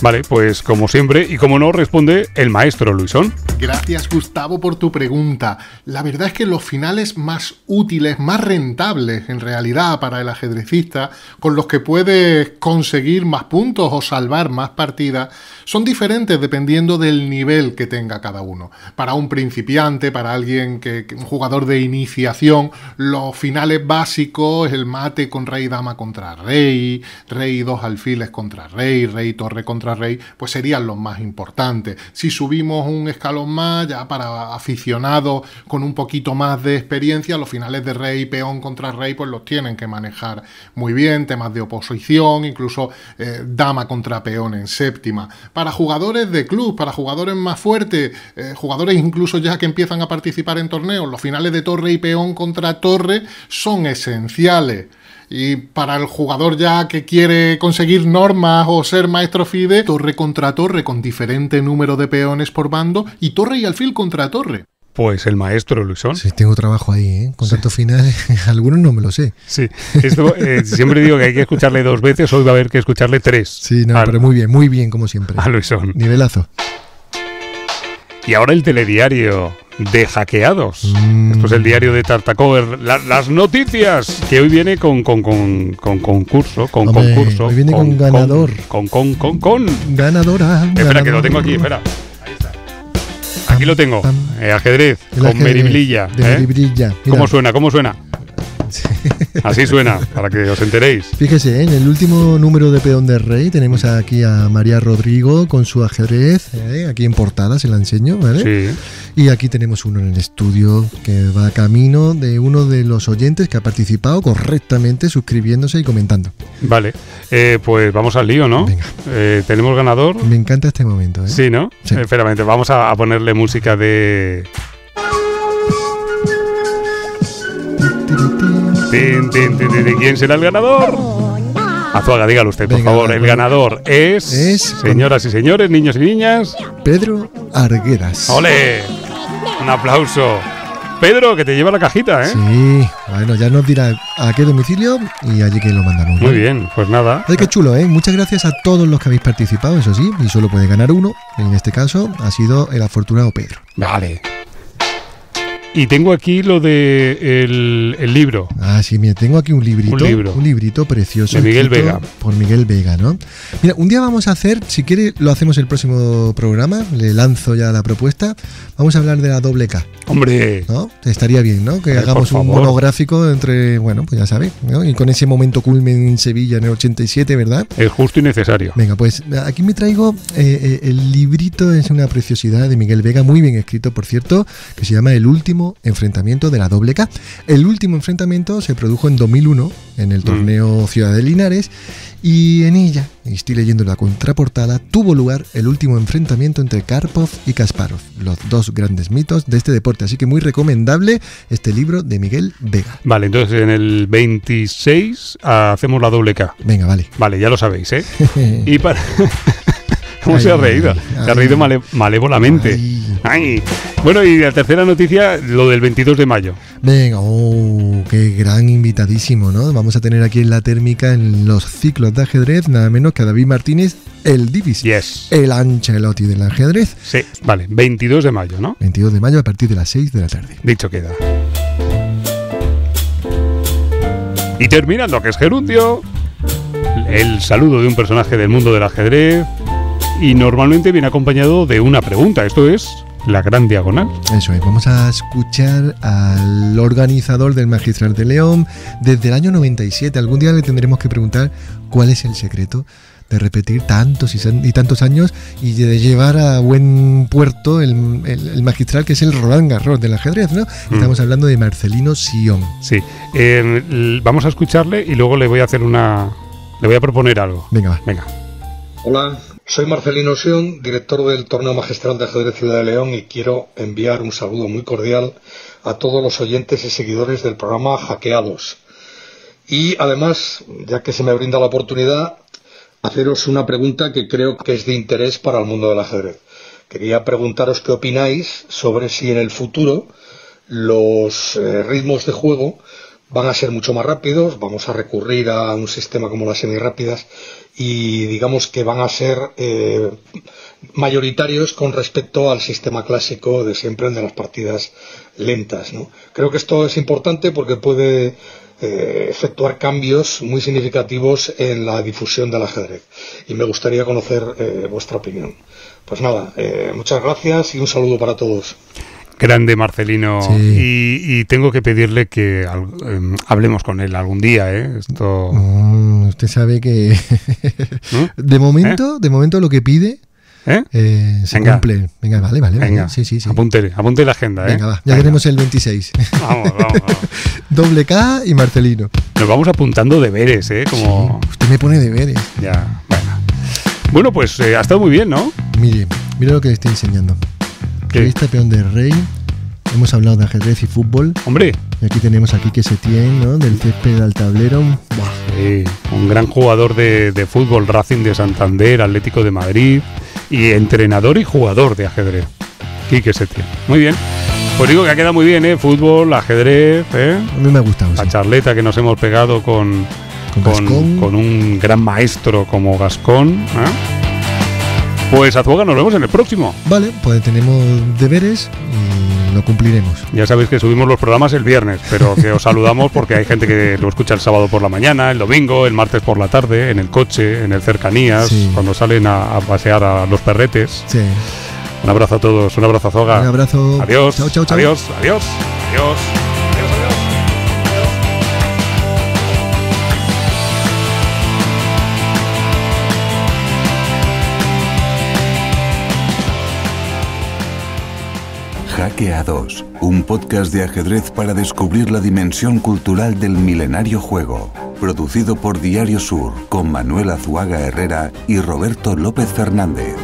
Vale, pues como siempre y como no, responde el maestro Luisón. Gracias, Gustavo, por tu pregunta. La verdad es que los finales más útiles, más rentables en realidad para el ajedrecista, con los que puedes conseguir más puntos o salvar más partidas, son diferentes dependiendo del nivel que tenga cada uno. Para un principiante, para alguien un jugador de iniciación, los finales básicos, el mate con rey dama contra rey, rey 2 alfiles contra rey, rey torre contra rey, pues serían los más importantes. Si subimos un escalón más, ya para aficionados con un poquito más de experiencia, los finales de rey, peón contra rey, pues los tienen que manejar muy bien, temas de oposición, incluso dama contra peón en séptima. Para jugadores de club, para jugadores más fuertes, jugadores incluso ya que empiezan a participar en torneos, los finales de torre y peón contra torre son esenciales. Y para el jugador ya que quiere conseguir normas o ser maestro FIDE, torre contra torre con diferente número de peones por bando y torre y alfil contra torre. Pues el maestro Luisón. Sí, tengo trabajo ahí, Con tantos finales, algunos no me lo sé. Sí, esto siempre digo que hay que escucharle 2 veces, hoy va a haber que escucharle 3. Sí, no, pero muy bien, como siempre. A Luisón. Nivelazo. Y ahora el telediario de Hackeados. Esto es el diario de Tartacover. Las noticias, que hoy viene con concurso. Hombre, hoy viene con ganador. Ganadora. Espera, que lo tengo aquí, espera. Ahí está. Aquí lo tengo. Ajedrez, con Meribrilla. Meribrilla. ¿Cómo suena? Así suena, para que os enteréis. Fíjese, en el último número de Peón de Rey tenemos aquí a María Rodrigo con su ajedrez, aquí en portada se la enseño, ¿vale? Sí. Y aquí tenemos uno en el estudio que va camino de uno de los oyentes que ha participado correctamente, suscribiéndose y comentando. Vale, pues vamos al lío, ¿no? Venga. Tenemos ganador. Me encanta este momento, Sí, ¿no? Sí. Espéramente, vamos a ponerle música de... ¿Quién será el ganador? Azuaga, dígalo usted, por favor. El ganador es, señoras y señores, niños y niñas, Pedro Arguedas. ¡Ole! Un aplauso. Pedro, que te lleva la cajita, ¿eh? Sí, bueno, ya nos dirá a qué domicilio y allí que lo mandamos. Muy bien, pues nada. Ay, qué chulo, ¿eh? Muchas gracias a todos los que habéis participado, eso sí, y solo puede ganar uno. En este caso ha sido el afortunado Pedro. Vale. Y tengo aquí lo de el libro. Ah, sí, mira, tengo aquí un librito. Un librito precioso. De Miguel Vega. Por Miguel Vega, ¿no? Mira, un día vamos a hacer, si quiere, lo hacemos el próximo programa, le lanzo ya la propuesta. Vamos a hablar de la doble K. ¡Hombre! ¿No? Estaría bien, ¿no? Que hagamos un monográfico entre, bueno, pues ya sabes, ¿no? Y con ese momento culmen en Sevilla en el 87, ¿verdad? Es justo y necesario. Venga, pues aquí me traigo el librito, es una preciosidad de Miguel Vega, muy bien escrito, por cierto, que se llama El último enfrentamiento de la doble K. El último enfrentamiento se produjo en 2001 en el torneo Ciudad de Linares y en ella, y estoy leyendo la contraportada, tuvo lugar el último enfrentamiento entre Karpov y Kasparov, los dos grandes mitos de este deporte, así que muy recomendable este libro de Miguel Vega. Vale, entonces en el 26 hacemos la doble K. Venga, vale. Vale, ya lo sabéis, ¿eh? Y para... ¿Cómo se ha reído? Se ha reído malévolamente. Ay. Bueno, y la tercera noticia, lo del 22 de mayo. Venga, qué gran invitadísimo, ¿no? Vamos a tener aquí en La Térmica, en los ciclos de ajedrez, nada menos que a David Martínez, el Divis. Yes. El Ancelotti del ajedrez. Sí, vale, 22 de mayo, ¿no? 22 de mayo a partir de las 6 de la tarde. Dicho queda. Y terminando, que es gerundio, el saludo de un personaje del mundo del ajedrez. Y normalmente viene acompañado de una pregunta. Esto es la Gran Diagonal. Eso es. Vamos a escuchar al organizador del Magistral de León desde el año 97. Algún día le tendremos que preguntar cuál es el secreto de repetir tantos y tantos años y de llevar a buen puerto el Magistral, que es el Roland Garros del ajedrez, ¿no? Estamos hablando de Marcelino Sion. Sí. Vamos a escucharle y luego le voy a proponer algo. Venga. Hola. Soy Marcelino Sion, director del Torneo Magistral de Ajedrez Ciudad de León, y quiero enviar un saludo muy cordial a todos los oyentes y seguidores del programa Hackeados. Y además, ya que se me brinda la oportunidad, haceros una pregunta que creo que es de interés para el mundo del ajedrez. Quería preguntaros qué opináis sobre si en el futuro los ritmos de juego van a ser mucho más rápidos, vamos a recurrir a un sistema como las semirrápidas y digamos que van a ser mayoritarios con respecto al sistema clásico de siempre, de las partidas lentas, ¿no? Creo que esto es importante porque puede efectuar cambios muy significativos en la difusión del ajedrez y me gustaría conocer vuestra opinión. Pues nada, muchas gracias y un saludo para todos. Grande Marcelino, sí. Y tengo que pedirle que hablemos con él algún día, ¿eh? Esto... usted sabe que de momento lo que pide se cumple. Venga, vale. Venga, sí. Apunte la agenda, ¿eh? Venga, va, ya tenemos el 26. Vamos. Doble K y Marcelino. Nos vamos apuntando deberes, ¿eh? Como... Sí, usted me pone deberes. Ya, bueno, pues ha estado muy bien, ¿no? Mire lo que le estoy enseñando. Revista Peón de Rey. Hemos hablado de ajedrez y fútbol. ¡Hombre! Y aquí tenemos a Quique Setién, ¿no? Del césped al tablero. Sí, un gran jugador de fútbol, Racing de Santander, Atlético de Madrid, y entrenador y jugador de ajedrez. Quique Setién. Muy bien. Pues digo que ha quedado muy bien, ¿eh? Fútbol, ajedrez, ¿eh? A mí me ha gustado. La charleta que nos hemos pegado con un gran maestro como Gascón, ¿eh? Pues Azuaga, nos vemos en el próximo. Vale, pues tenemos deberes y lo cumpliremos. Ya sabéis que subimos los programas el viernes, pero que os saludamos porque hay gente que lo escucha el sábado por la mañana, el domingo, el martes por la tarde, en el coche, en el cercanías, cuando salen a pasear a los perretes. Sí. Un abrazo a todos, un abrazo Azuaga. Un abrazo. Adiós. Chao. Adiós. Hackeados, un podcast de ajedrez para descubrir la dimensión cultural del milenario juego. Producido por Diario Sur, con Manuel Azuaga Herrera y Roberto López Fernández.